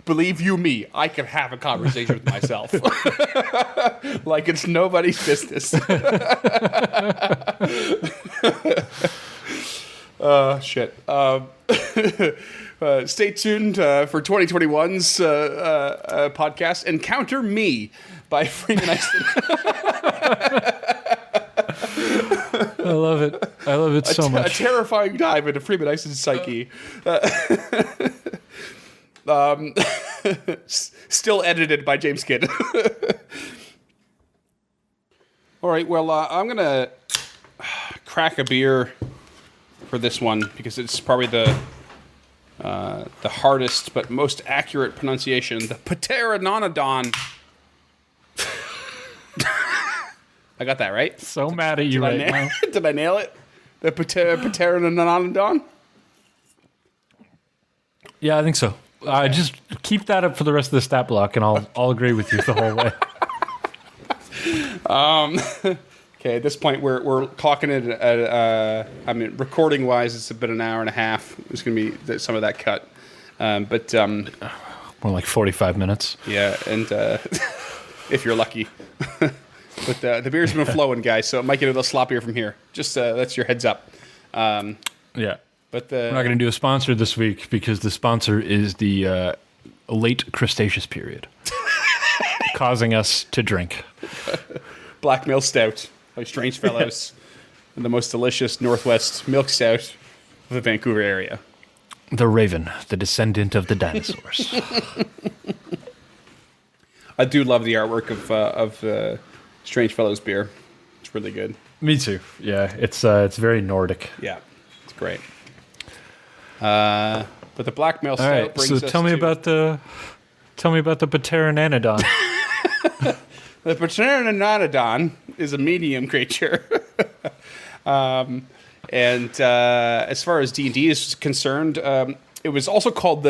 Believe you me, I can have a conversation with myself. Like it's nobody's business. Shit. Stay tuned for 2021's podcast, Encounter Me by Freeman James. I love it so much. A terrifying dive into Freeman James' psyche. Still edited by James Kidd. All right, well, I'm going to crack a beer for this one because it's probably the hardest but most accurate pronunciation. The Pteranodon. I got that right? So mad at you right now. Did I nail it? The Pteranodon? Yeah, I think so. Just keep that up for the rest of the stat block, and I'll agree with you the whole way. Okay, at this point we're clocking it at recording wise it's been an hour and a half. There's going to be some of that cut, but more like 45 minutes. Yeah, and if you're lucky. But the beer's been flowing, guys, so it might get a little sloppier from here. Just that's your heads up. Yeah. But we're not going to do a sponsor this week because the sponsor is the late Cretaceous period, causing us to drink. Blackmail Stout by Strange Fellows, and the most delicious Northwest milk stout of the Vancouver area. The Raven, the descendant of the dinosaurs. I do love the artwork of Strange Fellows beer. It's really good. Me too. Yeah, it's very Nordic. Yeah, it's great. But the Blackmail Stout brings us tell me about the Pteranodon. The Pteranodon is a medium creature. And as far as D&D is concerned, it was also called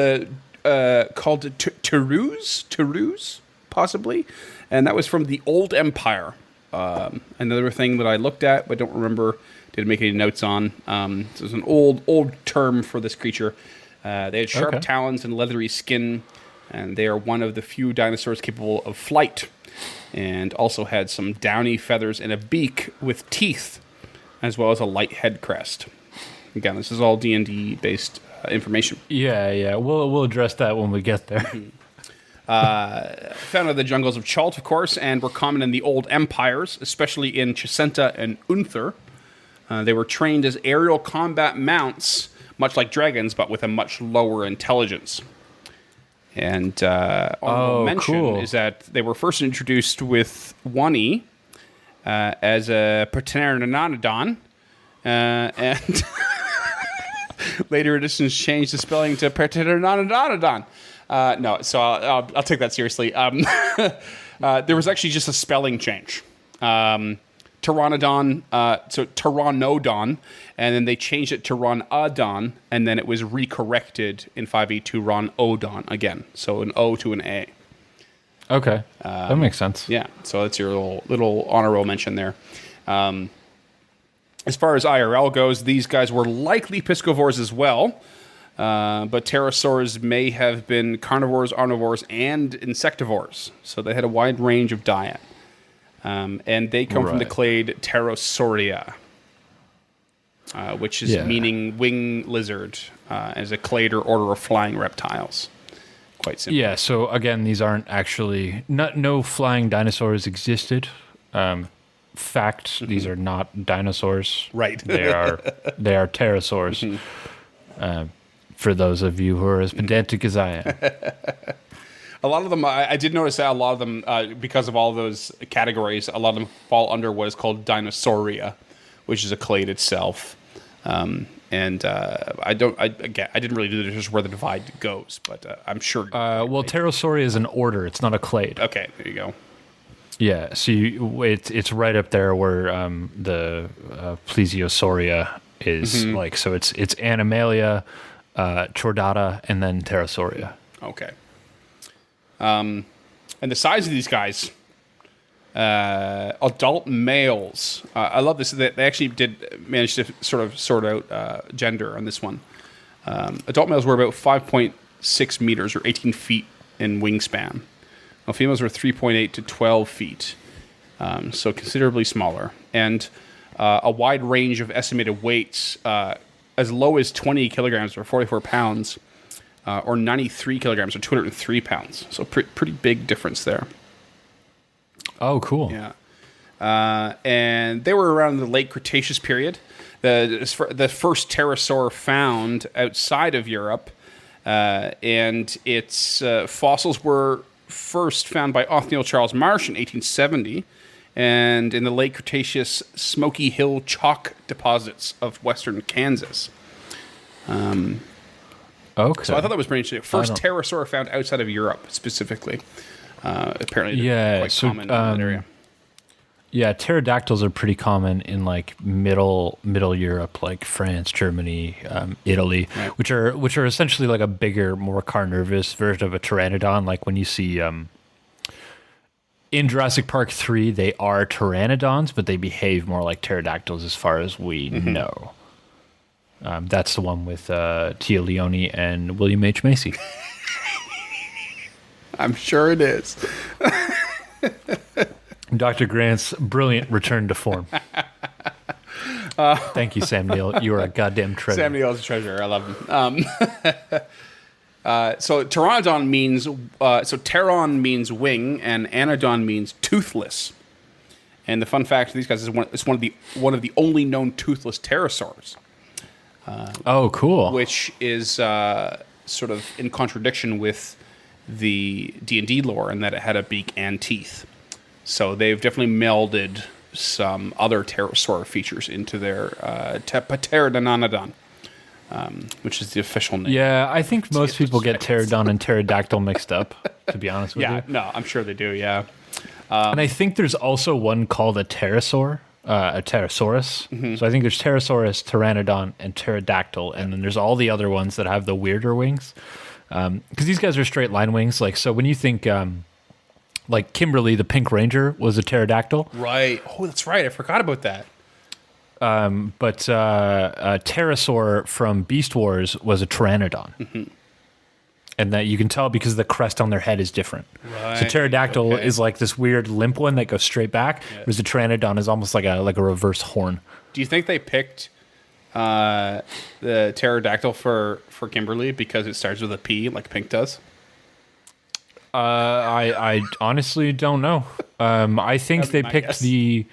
Teruse, possibly, and that was from the Old Empire. Another thing that I looked at but don't remember, didn't make any notes on. It was an old term for this creature. They had sharp Okay. talons and leathery skin, and they are one of the few dinosaurs capable of flight, and also had some downy feathers and a beak with teeth, as well as a light head crest. Again, this is all D&D based information. Yeah. We'll address that when we get there. Found in the jungles of Chult, of course, and were common in the old empires, especially in Chicenta and Unther. They were trained as aerial combat mounts, much like dragons, but with a much lower intelligence. And honorable mention cool. is that they were first introduced with 1E as a Pteranodon, and later editions changed the spelling to Pteranodon. No, so I'll take that seriously. There was actually just a spelling change. Pteranodon, so Pteranodon, and then they changed it to Ronodon, and then it was recorrected in 5e to Ronodon again. So an O to an A. Okay, that makes sense. Yeah, so that's your little honorable mention there. As far as IRL goes, these guys were likely piscivores as well, but pterosaurs may have been carnivores, omnivores, and insectivores. So they had a wide range of diet. And they come from the clade Pterosauria, which is meaning wing lizard, as a clade or order of flying reptiles. Quite simple. Yeah, so again, these aren't actually no flying dinosaurs existed. Fact, these are not dinosaurs. Right. They are pterosaurs. For those of you who are as pedantic as I am. A lot of them, I did notice that a lot of them, because of all those categories, a lot of them fall under what is called Dinosauria, which is a clade itself. I didn't really do this where the divide goes, but I'm sure. Well, Pterosauria is an order; it's not a clade. Okay, there you go. Yeah, so it's right up there where the Plesiosauria is like. So it's Animalia, Chordata, and then Pterosauria. Okay. And the size of these guys, adult males. I love this. They actually did manage to sort out gender on this one. Adult males were about 5.6 meters or 18 feet in wingspan. While females were 3.8 to 12 feet, so considerably smaller. And a wide range of estimated weights, as low as 20 kilograms or 44 pounds, or 93 kilograms or 203 pounds. So pretty big difference there. Oh, cool. Yeah. And they were around the late Cretaceous period. The first pterosaur found outside of Europe, and its fossils were first found by Othniel Charles Marsh in 1870, and in the late Cretaceous Smoky Hill chalk deposits of western Kansas. Okay. So I thought that was pretty interesting. First pterosaur found outside of Europe, specifically. Apparently, quite common in that area. Yeah, pterodactyls are pretty common in like middle Europe, like France, Germany, Italy, right. which are essentially like a bigger, more carnivorous version of a pteranodon. Like when you see in Jurassic Park 3, they are pteranodons, but they behave more like pterodactyls as far as we know. That's the one with Tia Leone and William H. Macy. I'm sure it is. Dr. Grant's brilliant return to form. Thank you, Sam Neill. You are a goddamn treasure. Sam Neill's a treasure. I love him. So pteranodon means pteron means wing, and anodon means toothless. And the fun fact of these guys is it's one of the only known toothless pterosaurs. Oh, cool. Which is sort of in contradiction with the D&D lore in that it had a beak and teeth. So they've definitely melded some other pterosaur features into their Pteranodon, which is the official name. Yeah, I think most people get pterodon and pterodactyl mixed up, to be honest with you. Yeah, no, I'm sure they do, yeah. And I think there's also one called a pterosaur. A pterosaurus. So I think there's pterosaurus, pteranodon, and pterodactyl, and then there's all the other ones that have the weirder wings. Because these guys are straight line wings. Like, so when you think, like Kimberly, the Pink Ranger, was a pterodactyl. Right. Oh, that's right. I forgot about that. but Pterosaur from Beast Wars was a Pteranodon. Mm-hmm. And that you can tell because the crest on their head is different. Right. So pterodactyl is like this weird limp one that goes straight back, whereas the pteranodon is almost like a reverse horn. Do you think they picked the pterodactyl for Kimberly because it starts with a P like Pink does? I honestly don't know. I think they picked the.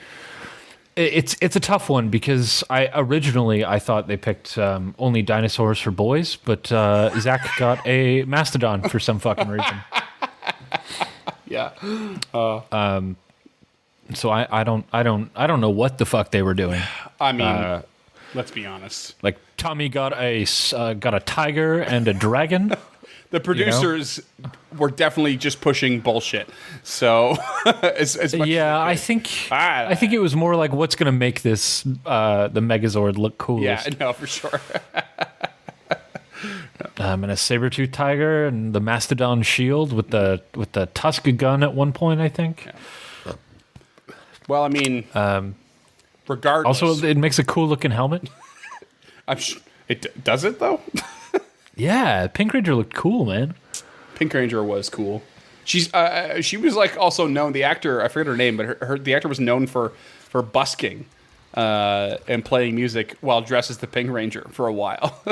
It's a tough one because I thought they picked only dinosaurs for boys, but Zach got a mastodon for some fucking reason. Yeah. So I don't know what the fuck they were doing. I mean, let's be honest. Like Tommy got a tiger and a dragon. The producers were definitely just pushing bullshit. So, as much I think it was more like what's going to make this the Megazord look coolest. Yeah, no, for sure. And a saber-toothed tiger and the mastodon shield with the tusk gun at one point, I think. Yeah. Well, I mean, regardless. Also, it makes a cool looking helmet. Does it though? Yeah, Pink Ranger looked cool, man. Pink Ranger was cool. She was like also known. The actor, I forget her name, but the actor was known for busking and playing music while dressed as the Pink Ranger for a while.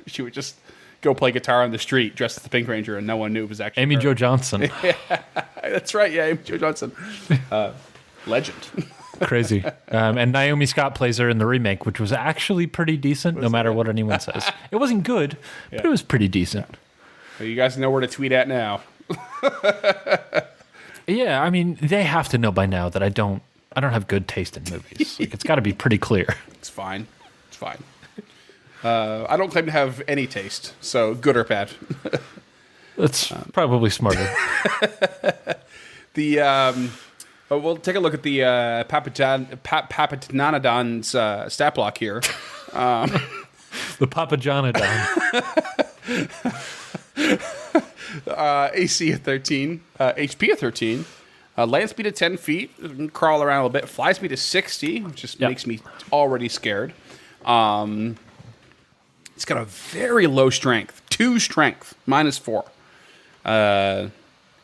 She would just go play guitar on the street dressed as the Pink Ranger, and no one knew it was actually Amy her. Jo Johnson. Yeah, that's right. Yeah, Amy Jo Johnson, legend. Crazy. And Naomi Scott plays her in the remake, which was actually pretty decent, no matter what anyone says. It wasn't good, but it was pretty decent. Well, you guys know where to tweet at now. Yeah, I mean, they have to know by now that I don't have good taste in movies. Like, it's got to be pretty clear. It's fine. It's fine. I don't claim to have any taste, so good or bad. That's probably smarter. We'll take a look at the Papatanodon's stat block here. The Papajanodon. AC of 13, HP of 13, land speed of 10 feet, crawl around a little bit, fly speed of 60, which just makes me already scared. It's got a very low strength, 2 strength, -4.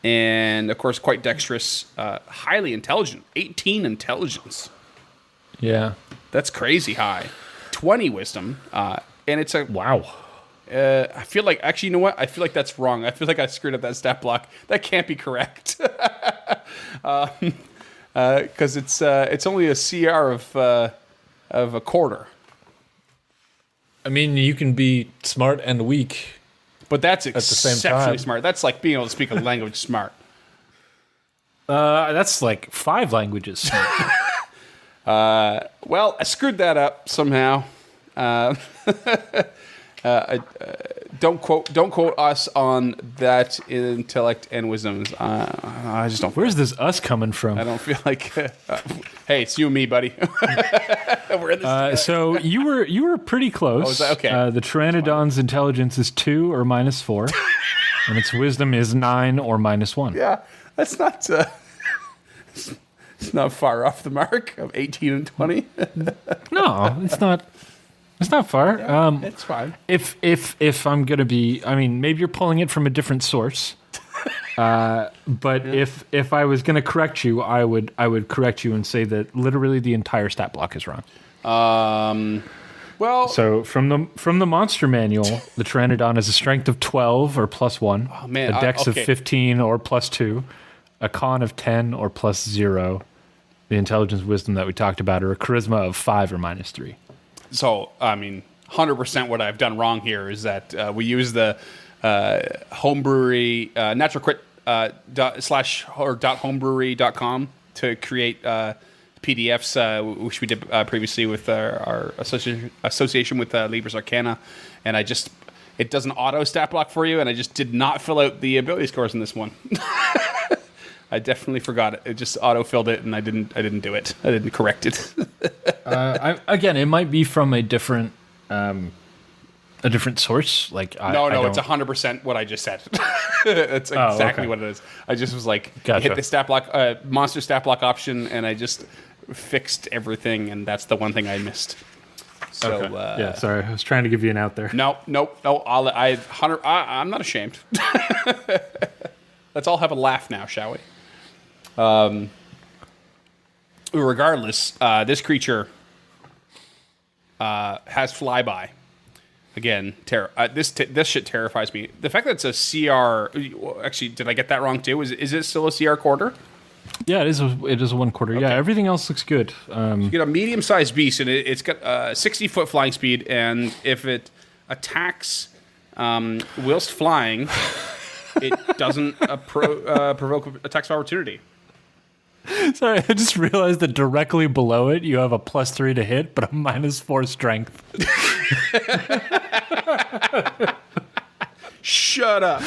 And, of course, quite dexterous, highly intelligent, 18 intelligence. Yeah. That's crazy high. 20 wisdom, and it's a... Wow. I feel like... Actually, you know what? I feel like that's wrong. I feel like I screwed up that stat block. That can't be correct. Because it's only a CR of a quarter. I mean, you can be smart and weak. But that's at the same exceptionally time. smart. That's like being able to speak a language smart. That's like 5 languages smart. Well, I screwed that up somehow. Don't quote us on that intellect and wisdoms. I just don't. Where's this us coming from? I don't feel like. Hey, it's you and me, buddy. We're in this. So you were pretty close. Oh, is that okay? The Pteranodon's intelligence is 2 or -4, and its wisdom is 9 or -1. Yeah, that's not. It's not far off the mark of 18 and 20. No, it's not. It's not far. Yeah, it's fine. If I'm gonna be, I mean, maybe you're pulling it from a different source. But if I was gonna correct you, I would correct you and say that literally the entire stat block is wrong. Well, so from the monster manual, the Pteranodon has a strength of 12 or +1, man, a dex of 15 or +2, a con of 10 or +0, the intelligence wisdom that we talked about, or a charisma of 5 or -3. So, I mean, 100% what I've done wrong here is that we use the homebrewery, naturalcrit /homebrewery.com to create PDFs, which we did previously with our association with Libris Arcana. And it does an auto stat block for you, and I just did not fill out the ability scores in this one. I definitely forgot it. It just auto-filled it, and I didn't do it. I didn't correct it. Again, it might be from a different source. Like it's 100% what I just said. That's exactly what it is. I just was like, Gotcha. hit the stat block, monster stat block option, and I just fixed everything, and that's the one thing I missed. So yeah, sorry, I was trying to give you an out there. No. I'm not ashamed. Let's all have a laugh now, shall we? Regardless, this creature has flyby. Again, this shit terrifies me. The fact that it's a CR. Actually, did I get that wrong too? Is it still a CR quarter? Yeah, it is. It is a 1/4. Okay. Yeah, everything else looks good. You get a medium-sized beast, and it's got 60-foot flying speed. And if it attacks whilst flying, it doesn't provoke attacks of opportunity. Sorry, I just realized that directly below it, you have a +3 to hit, but a -4 strength. Shut up.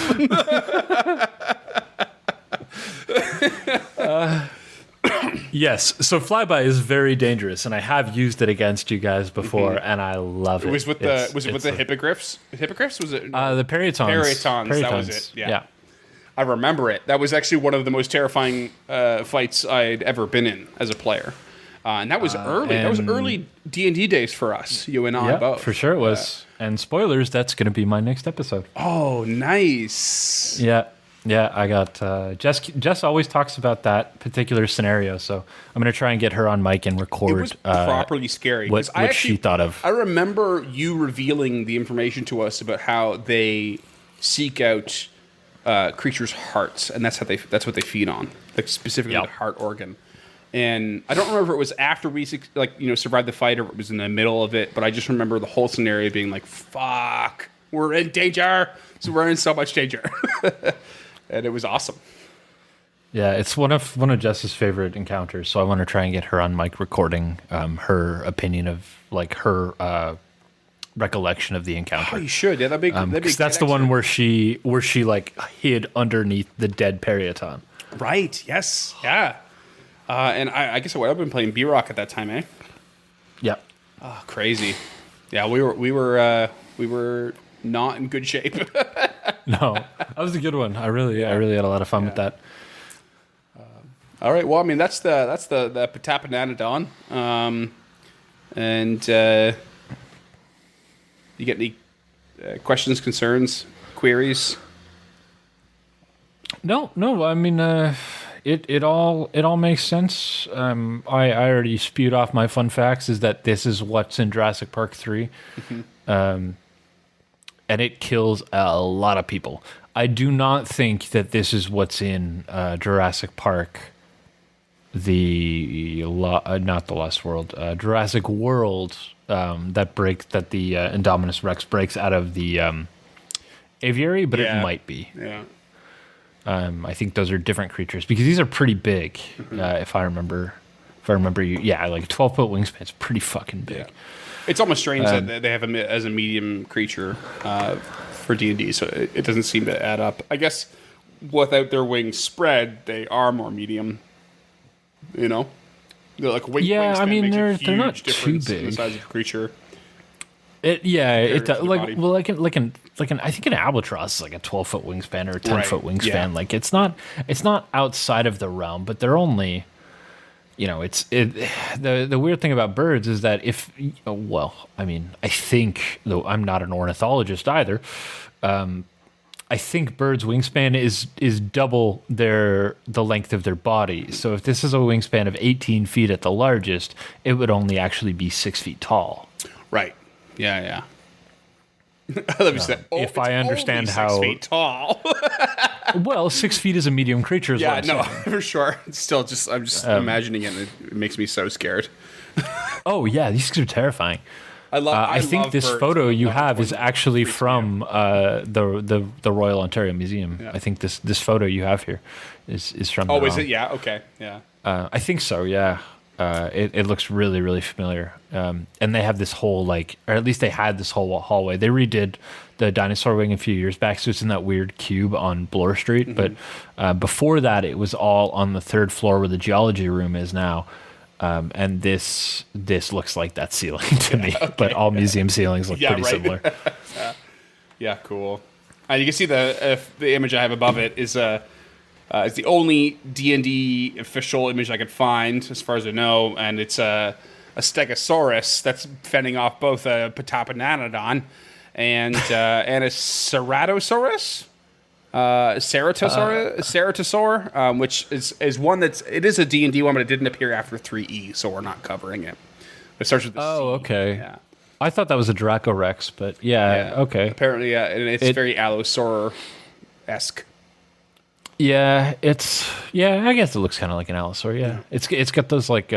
Yes, so flyby is very dangerous, and I have used it against you guys before, and I love it. Was it with the hippogriffs? Hippogriffs, was it? The perytons. Perytons. That was it. Yeah. I remember it. That was actually one of the most terrifying fights I'd ever been in as a player, and that was early. That was early D&D days for us. You and I both. For sure it was. And spoilers, that's going to be my next episode. Oh, nice. Yeah, I got Jess always talks about that particular scenario, so I'm going to try and get her on mic and record. It was properly scary. What she thought of. I remember you revealing the information to us about how they seek out creatures' hearts, and that's what they feed on, like specifically the heart organ. And I don't remember if it was after we survived the fight or it was in the middle of it, but I just remember the whole scenario being like, "Fuck, we're in danger! So we're in so much danger." And it was awesome. Yeah, it's one of Jess's favorite encounters, so I want to try and get her on mic recording her opinion of like her recollection of the encounter. Oh, you should. Yeah, that'd be that's the one where she like hid underneath the dead Perioton. Right. Yes. Yeah. And I guess I've been playing B-Rock at that time, eh? Yeah. Oh, crazy. Yeah, we were not in good shape. No, that was a good one. I really had a lot of fun with that. All right. Well, I mean, that's the Patapananodon. And you get any questions, concerns, queries? No. I mean, it all makes sense. I already spewed off my fun facts. Is that this is what's in Jurassic Park 3. Mm-hmm. And it kills a lot of people. I do not think that this is what's in Jurassic Park, not the Lost World, Jurassic World, that the Indominus Rex breaks out of the aviary, but it might be. Yeah. I think those are different creatures because these are pretty big. Mm-hmm. If I remember you, like a 12-foot wingspan is pretty fucking big. Yeah. It's almost strange that they have him as a medium creature for D&D, so it doesn't seem to add up. I guess without their wings spread, they are more medium. You know, they're like wingspan. I mean they're not too big in the size of the creature. I think an albatross is like a 12-foot wingspan or a 10-foot wingspan. Yeah. Like it's not outside of the realm, but they're only. The weird thing about birds is that I think, though I'm not an ornithologist either, I think birds' wingspan is double the length of their body. So if this is a wingspan of 18 feet at the largest, it would only actually be 6 feet tall. Right. Yeah. If I understand how 6 feet tall. Well, 6 feet is a medium creature. Yeah, no, for sure. Still, I'm just imagining it, and it makes me so scared. Oh yeah, these things are terrifying. I think this photo you have is actually from the Royal Ontario Museum. Yeah. I think this photo you have here is from. Oh, is it? Yeah. Okay. Yeah. I think so. Yeah. It looks really, really familiar. And they have this whole or at least they had this whole hallway. They redid the dinosaur wing a few years back, so it's in that weird cube on Bloor Street. Mm-hmm. But before that, it was all on the third floor where the geology room is now. And this looks like that ceiling to me. Okay. But all museum ceilings look pretty similar. Yeah, cool. And you can see the image I have above it is It's the only D&D official image I could find, as far as I know, and it's a Stegosaurus that's fending off both a Patapananodon and a Ceratosaurus. Ceratosaur, which is one it is a D&D one, but it didn't appear after 3E, so we're not covering it. It starts with the C. Okay. Yeah. I thought that was a Dracorex, but okay. Apparently, and it's very Allosaur-esque. Yeah, I guess it looks kind of like an Allosaur. Yeah, it's got those like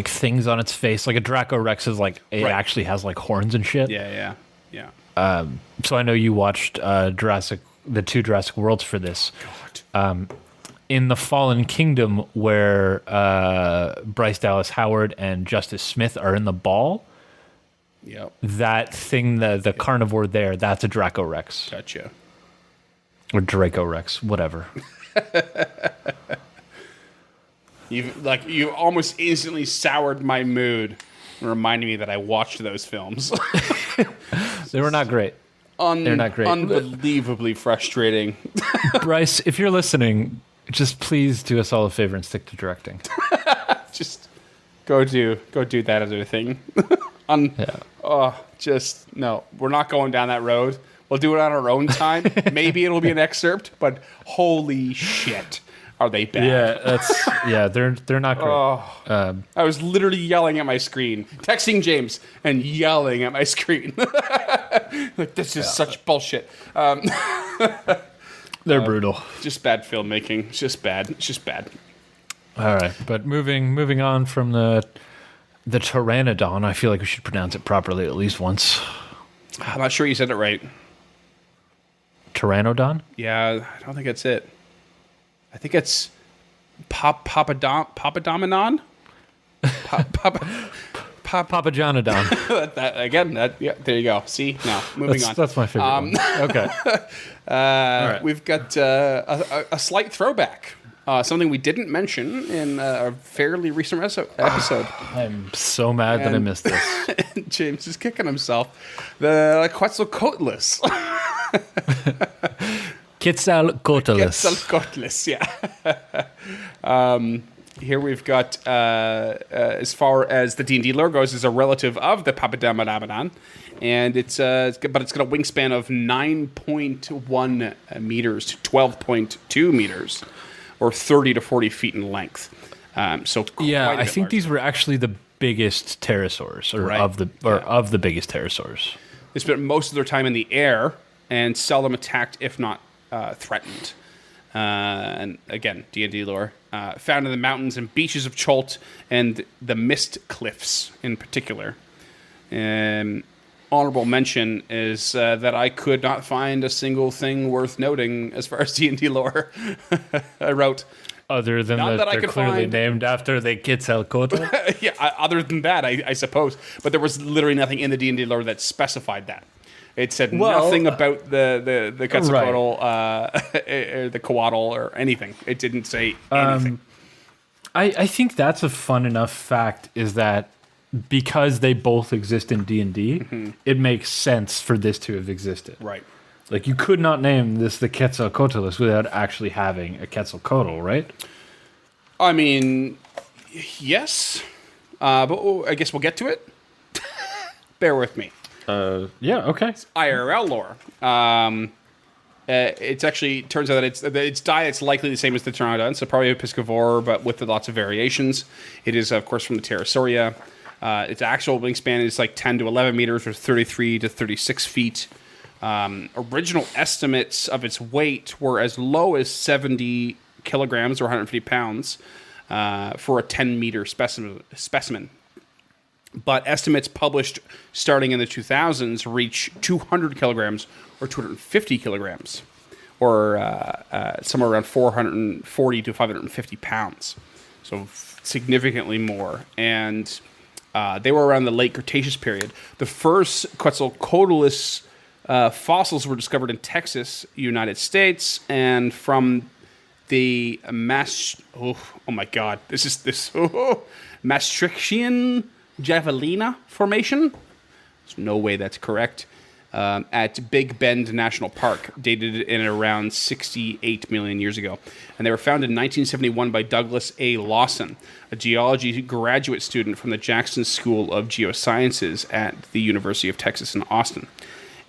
things on its face. Like a Dracorex is like it actually has like horns and shit. Yeah. So I know you watched the two Jurassic Worlds for this. God. In the Fallen Kingdom, where Bryce Dallas Howard and Justice Smith are in the ball. Yep. That thing, the carnivore there, that's a Dracorex. Gotcha. Or Dracorex, whatever. You almost instantly soured my mood and reminded me that I watched those films. They were not great. They're not great. Unbelievably frustrating. Bryce, if you're listening, just please do us all a favor and stick to directing. Just go do that other thing. No, we're not going down that road. We'll do it on our own time. Maybe it'll be an excerpt, but holy shit, are they bad? They're not great. I was literally yelling at my screen, texting James and yelling at my screen. Like, this is such bullshit. They're brutal. Just bad filmmaking. It's just bad. All right, but moving on from the Pteranodon, I feel like we should pronounce it properly at least once. I'm not sure you said it right. Pteranodon? Yeah, I don't think that's it. I think it's Papadomenon? Papajonodon. There you go. See? Now, moving on. That's my favorite one. Okay. Right. We've got a slight throwback. Something we didn't mention in a fairly recent episode. I'm so mad that I missed this. James is kicking himself. The Quetzalcoatlus. Quetzalcoatlus, yeah. Here we've got, as far as the D&D lore goes, is a relative of the Papadomenon, and it's got a wingspan of 9.1 meters to 12.2 meters, or 30 to 40 feet in length. I think these were actually the biggest pterosaurs, of the biggest pterosaurs. They spent most of their time in the air and seldom attacked, if not threatened. And again, D&D lore. Found in the mountains and beaches of Cholt and the Mist Cliffs in particular. Honorable mention is that I could not find a single thing worth noting as far as D&D lore. I wrote... Other than that they're clearly named after the Quetzalcoatl? Yeah, other than that, I suppose. But there was literally nothing in the D&D lore that specified that. It said nothing about the Quetzalcoatl, the Coatl, or anything. It didn't say anything. I think that's a fun enough fact, is that because they both exist in D&D, it makes sense for this to have existed. Right. Like, you could not name this the Quetzalcoatlus without actually having a Quetzalcoatl, right? I mean, yes. But I guess we'll get to it. Bear with me. Yeah, okay. It's IRL lore. It's actually, turns out that its diet's likely the same as the Pteranodon, so probably a piscivore, but with lots of variations. It is, of course, from the Pterosauria. Its actual wingspan is like 10 to 11 meters, or 33 to 36 feet. Original estimates of its weight were as low as 70 kilograms, or 150 pounds, for a 10-meter specimen. But estimates published starting in the 2000s reach 200 kilograms or 250 kilograms, or somewhere around 440 to 550 pounds. So significantly more. And they were around the late Cretaceous period. The first Quetzalcoatlus fossils were discovered in Texas, United States, and from the Maastrichtian Javelina Formation. There's no way that's correct. at Big Bend National Park, dated in around 68 million years ago. And they were found in 1971 by Douglas A. Lawson, a geology graduate student from the Jackson School of Geosciences at the University of Texas in Austin.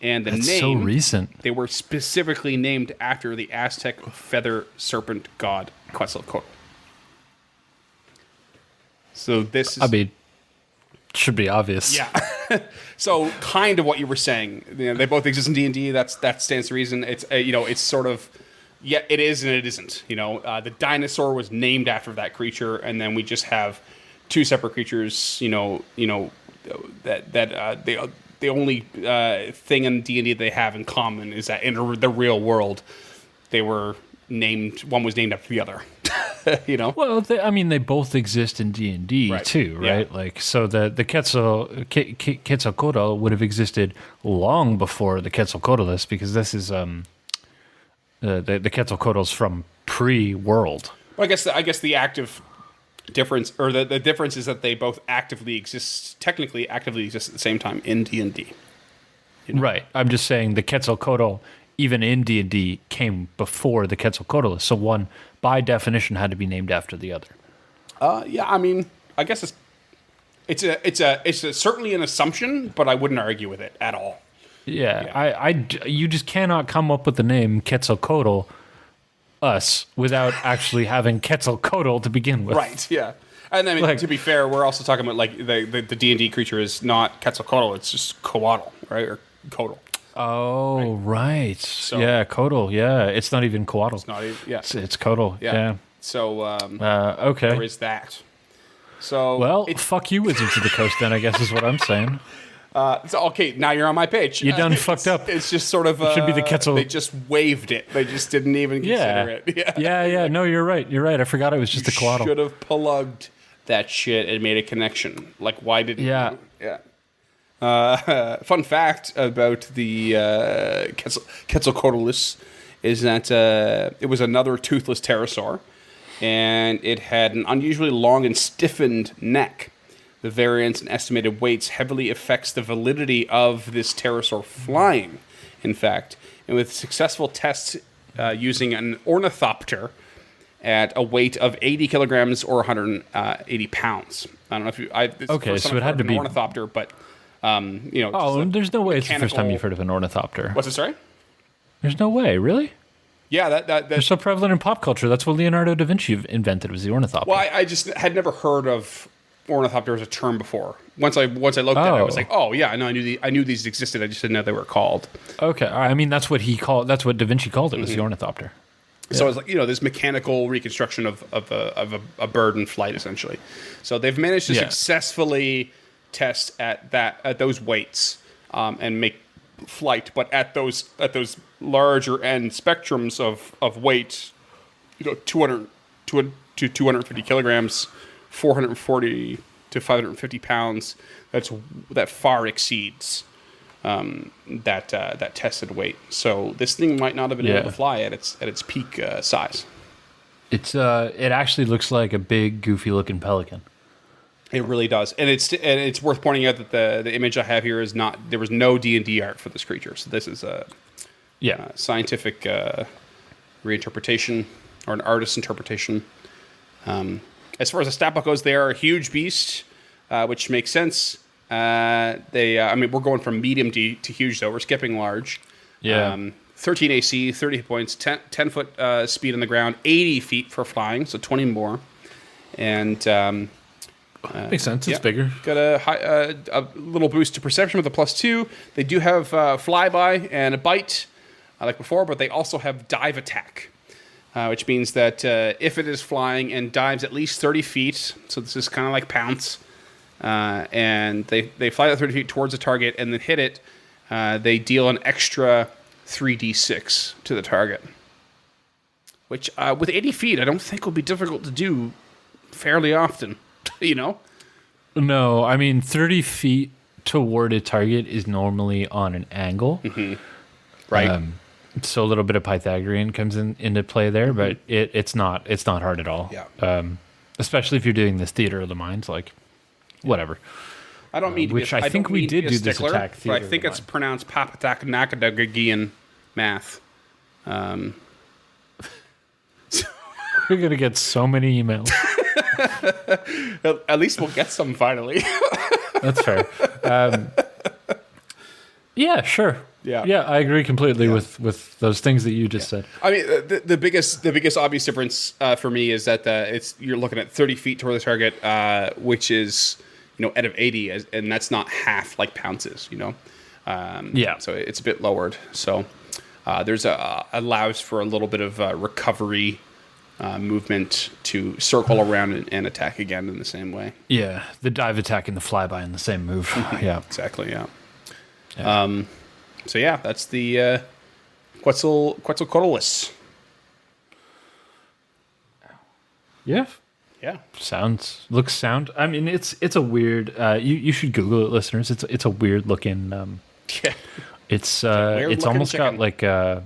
And the That's name, so recent. they were specifically named after the Aztec feather serpent god Quetzalcoatl. So this is... I mean, should be obvious. Yeah. So kind of what you were saying. They both exist in D&D. That stands to reason. It's it's sort of, yeah, it is and it isn't. The dinosaur was named after that creature, and then we just have two separate creatures. The only thing in D&D they have in common is that in the real world, they were named. One was named after the other. Well, they both exist in D&D too, right? Yeah. Like, so the Quetzalcoatl would have existed long before the Quetzalcoatlus, because this is the Quetzalcoatl's from pre-world. Well, I guess the active difference, or the difference, is that they both technically actively exist at the same time in D&D. Right. I'm just saying the Quetzalcoatl, even in D&D, came before the Quetzalcoatlus. So one, by definition, had to be named after the other. Yeah, I mean, I guess it's certainly an assumption, but I wouldn't argue with it at all. Yeah. You just cannot come up with the name Quetzalcoatl without actually having Quetzalcoatl to begin with. Right. Yeah. And I mean, to be fair, we're also talking about like the D&D creature is not Quetzalcoatl; it's just Coatl, right, or Coatl. Oh, right. So, yeah, Coatl. Yeah, it's not even Coatl. It's not even. Yeah. It's Coatl. Yeah. So okay. there is that. So well, fuck you, Wizards of the Coast. Then I guess is what I'm saying. So, okay, now you're on my page. You done fucked up. It's just sort of... it should be the Quetzal. They just waived it. They just didn't even consider it. Yeah. No, you're right. I forgot it was just the Coatl. Should have plugged that shit and made a connection. Like, why didn't you? Yeah. Fun fact about the Quetzalcoatlus is that it was another toothless pterosaur, and it had an unusually long and stiffened neck. The variance in estimated weights heavily affects the validity of this pterosaur flying, in fact. And with successful tests using an ornithopter at a weight of 80 kilograms or 180 pounds. I don't know if you... Okay, so it had to be... an ornithopter, but... there's no way it's the first time you've heard of an ornithopter. What's it, sorry? There's no way, really? Yeah, they're so prevalent in pop culture. That's what Leonardo da Vinci invented, was the ornithopter. Well, I just had never heard of ornithopter as a term before. Once I looked at it, I was like, oh yeah, no, I knew these existed. I just didn't know they were called. Okay, I mean that's what da Vinci called it, was the ornithopter. So it's like, this mechanical reconstruction of a bird in flight, essentially. So they've managed to successfully test at those weights and make flight, but at those larger end spectrums of weight, 200 to 250 kilograms, 440 to 550 pounds. That far exceeds that tested weight. So this thing might not have been able to fly at its peak size. It actually looks like a big, goofy looking pelican. It really does, and it's worth pointing out that the image I have here is not. There was no D&D art for this creature, so this is a scientific reinterpretation or an artist's interpretation. As far as the stat book goes, they are a huge beast, which makes sense. We're going from medium to huge, though. We're skipping large. Yeah. 13 AC, 30 hit points, 10 foot speed on the ground, 80 feet for flying, so 20 more. And makes sense. It's bigger. Got a little boost to perception with a +2. They do have flyby and a bite, like before, but they also have dive attack. Which means that if it is flying and dives at least 30 feet, so this is kind of like pounce, and they fly that 30 feet towards the target and then hit it, they deal an extra 3d6 to the target. Which, with 80 feet, I don't think will be difficult to do fairly often, No, I mean, 30 feet toward a target is normally on an angle. Mm-hmm. Right. So a little bit of Pythagorean comes into play there, but it's not hard at all. Yeah. Especially if you're doing this theater of the mind, like whatever. I don't mean to which be, I think we did do this stickler, attack but theater I think it's line. pronounced Papataknakadagian math. We're going to get so many emails. At least we'll get some finally. That's fair. Yeah, sure. Yeah. I agree completely with those things that you just said. I mean, the biggest obvious difference for me is that you're looking at 30 feet toward the target, which is out of 80, and that's not half like Pounce's. So it's a bit lowered. So there's allows for a little bit of recovery movement to circle around and attack again in the same way. Yeah, the dive attack and the flyby in the same move. Yeah, exactly. Yeah. So yeah, that's the Quetzalcoatlus. Yeah. Yeah. Sound. I mean, it's a weird. You should Google it, listeners. It's a weird looking. Yeah. It's almost got like a.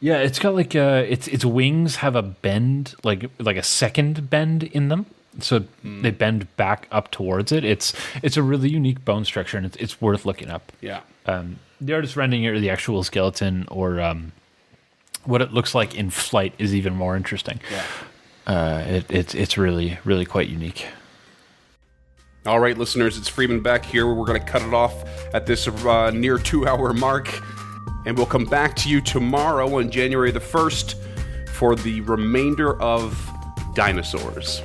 Yeah, it's got like its wings have a bend, like a second bend in them, so they bend back up towards it. It's a really unique bone structure, and it's worth looking up. Yeah. The artist rendering it or the actual skeleton or what it looks like in flight is even more interesting. Yeah. It's really, really quite unique. All right, listeners, it's Freeman back here. We're going to cut it off at this near 2-hour mark, and we'll come back to you tomorrow on January the 1st for the remainder of Dinosaurs.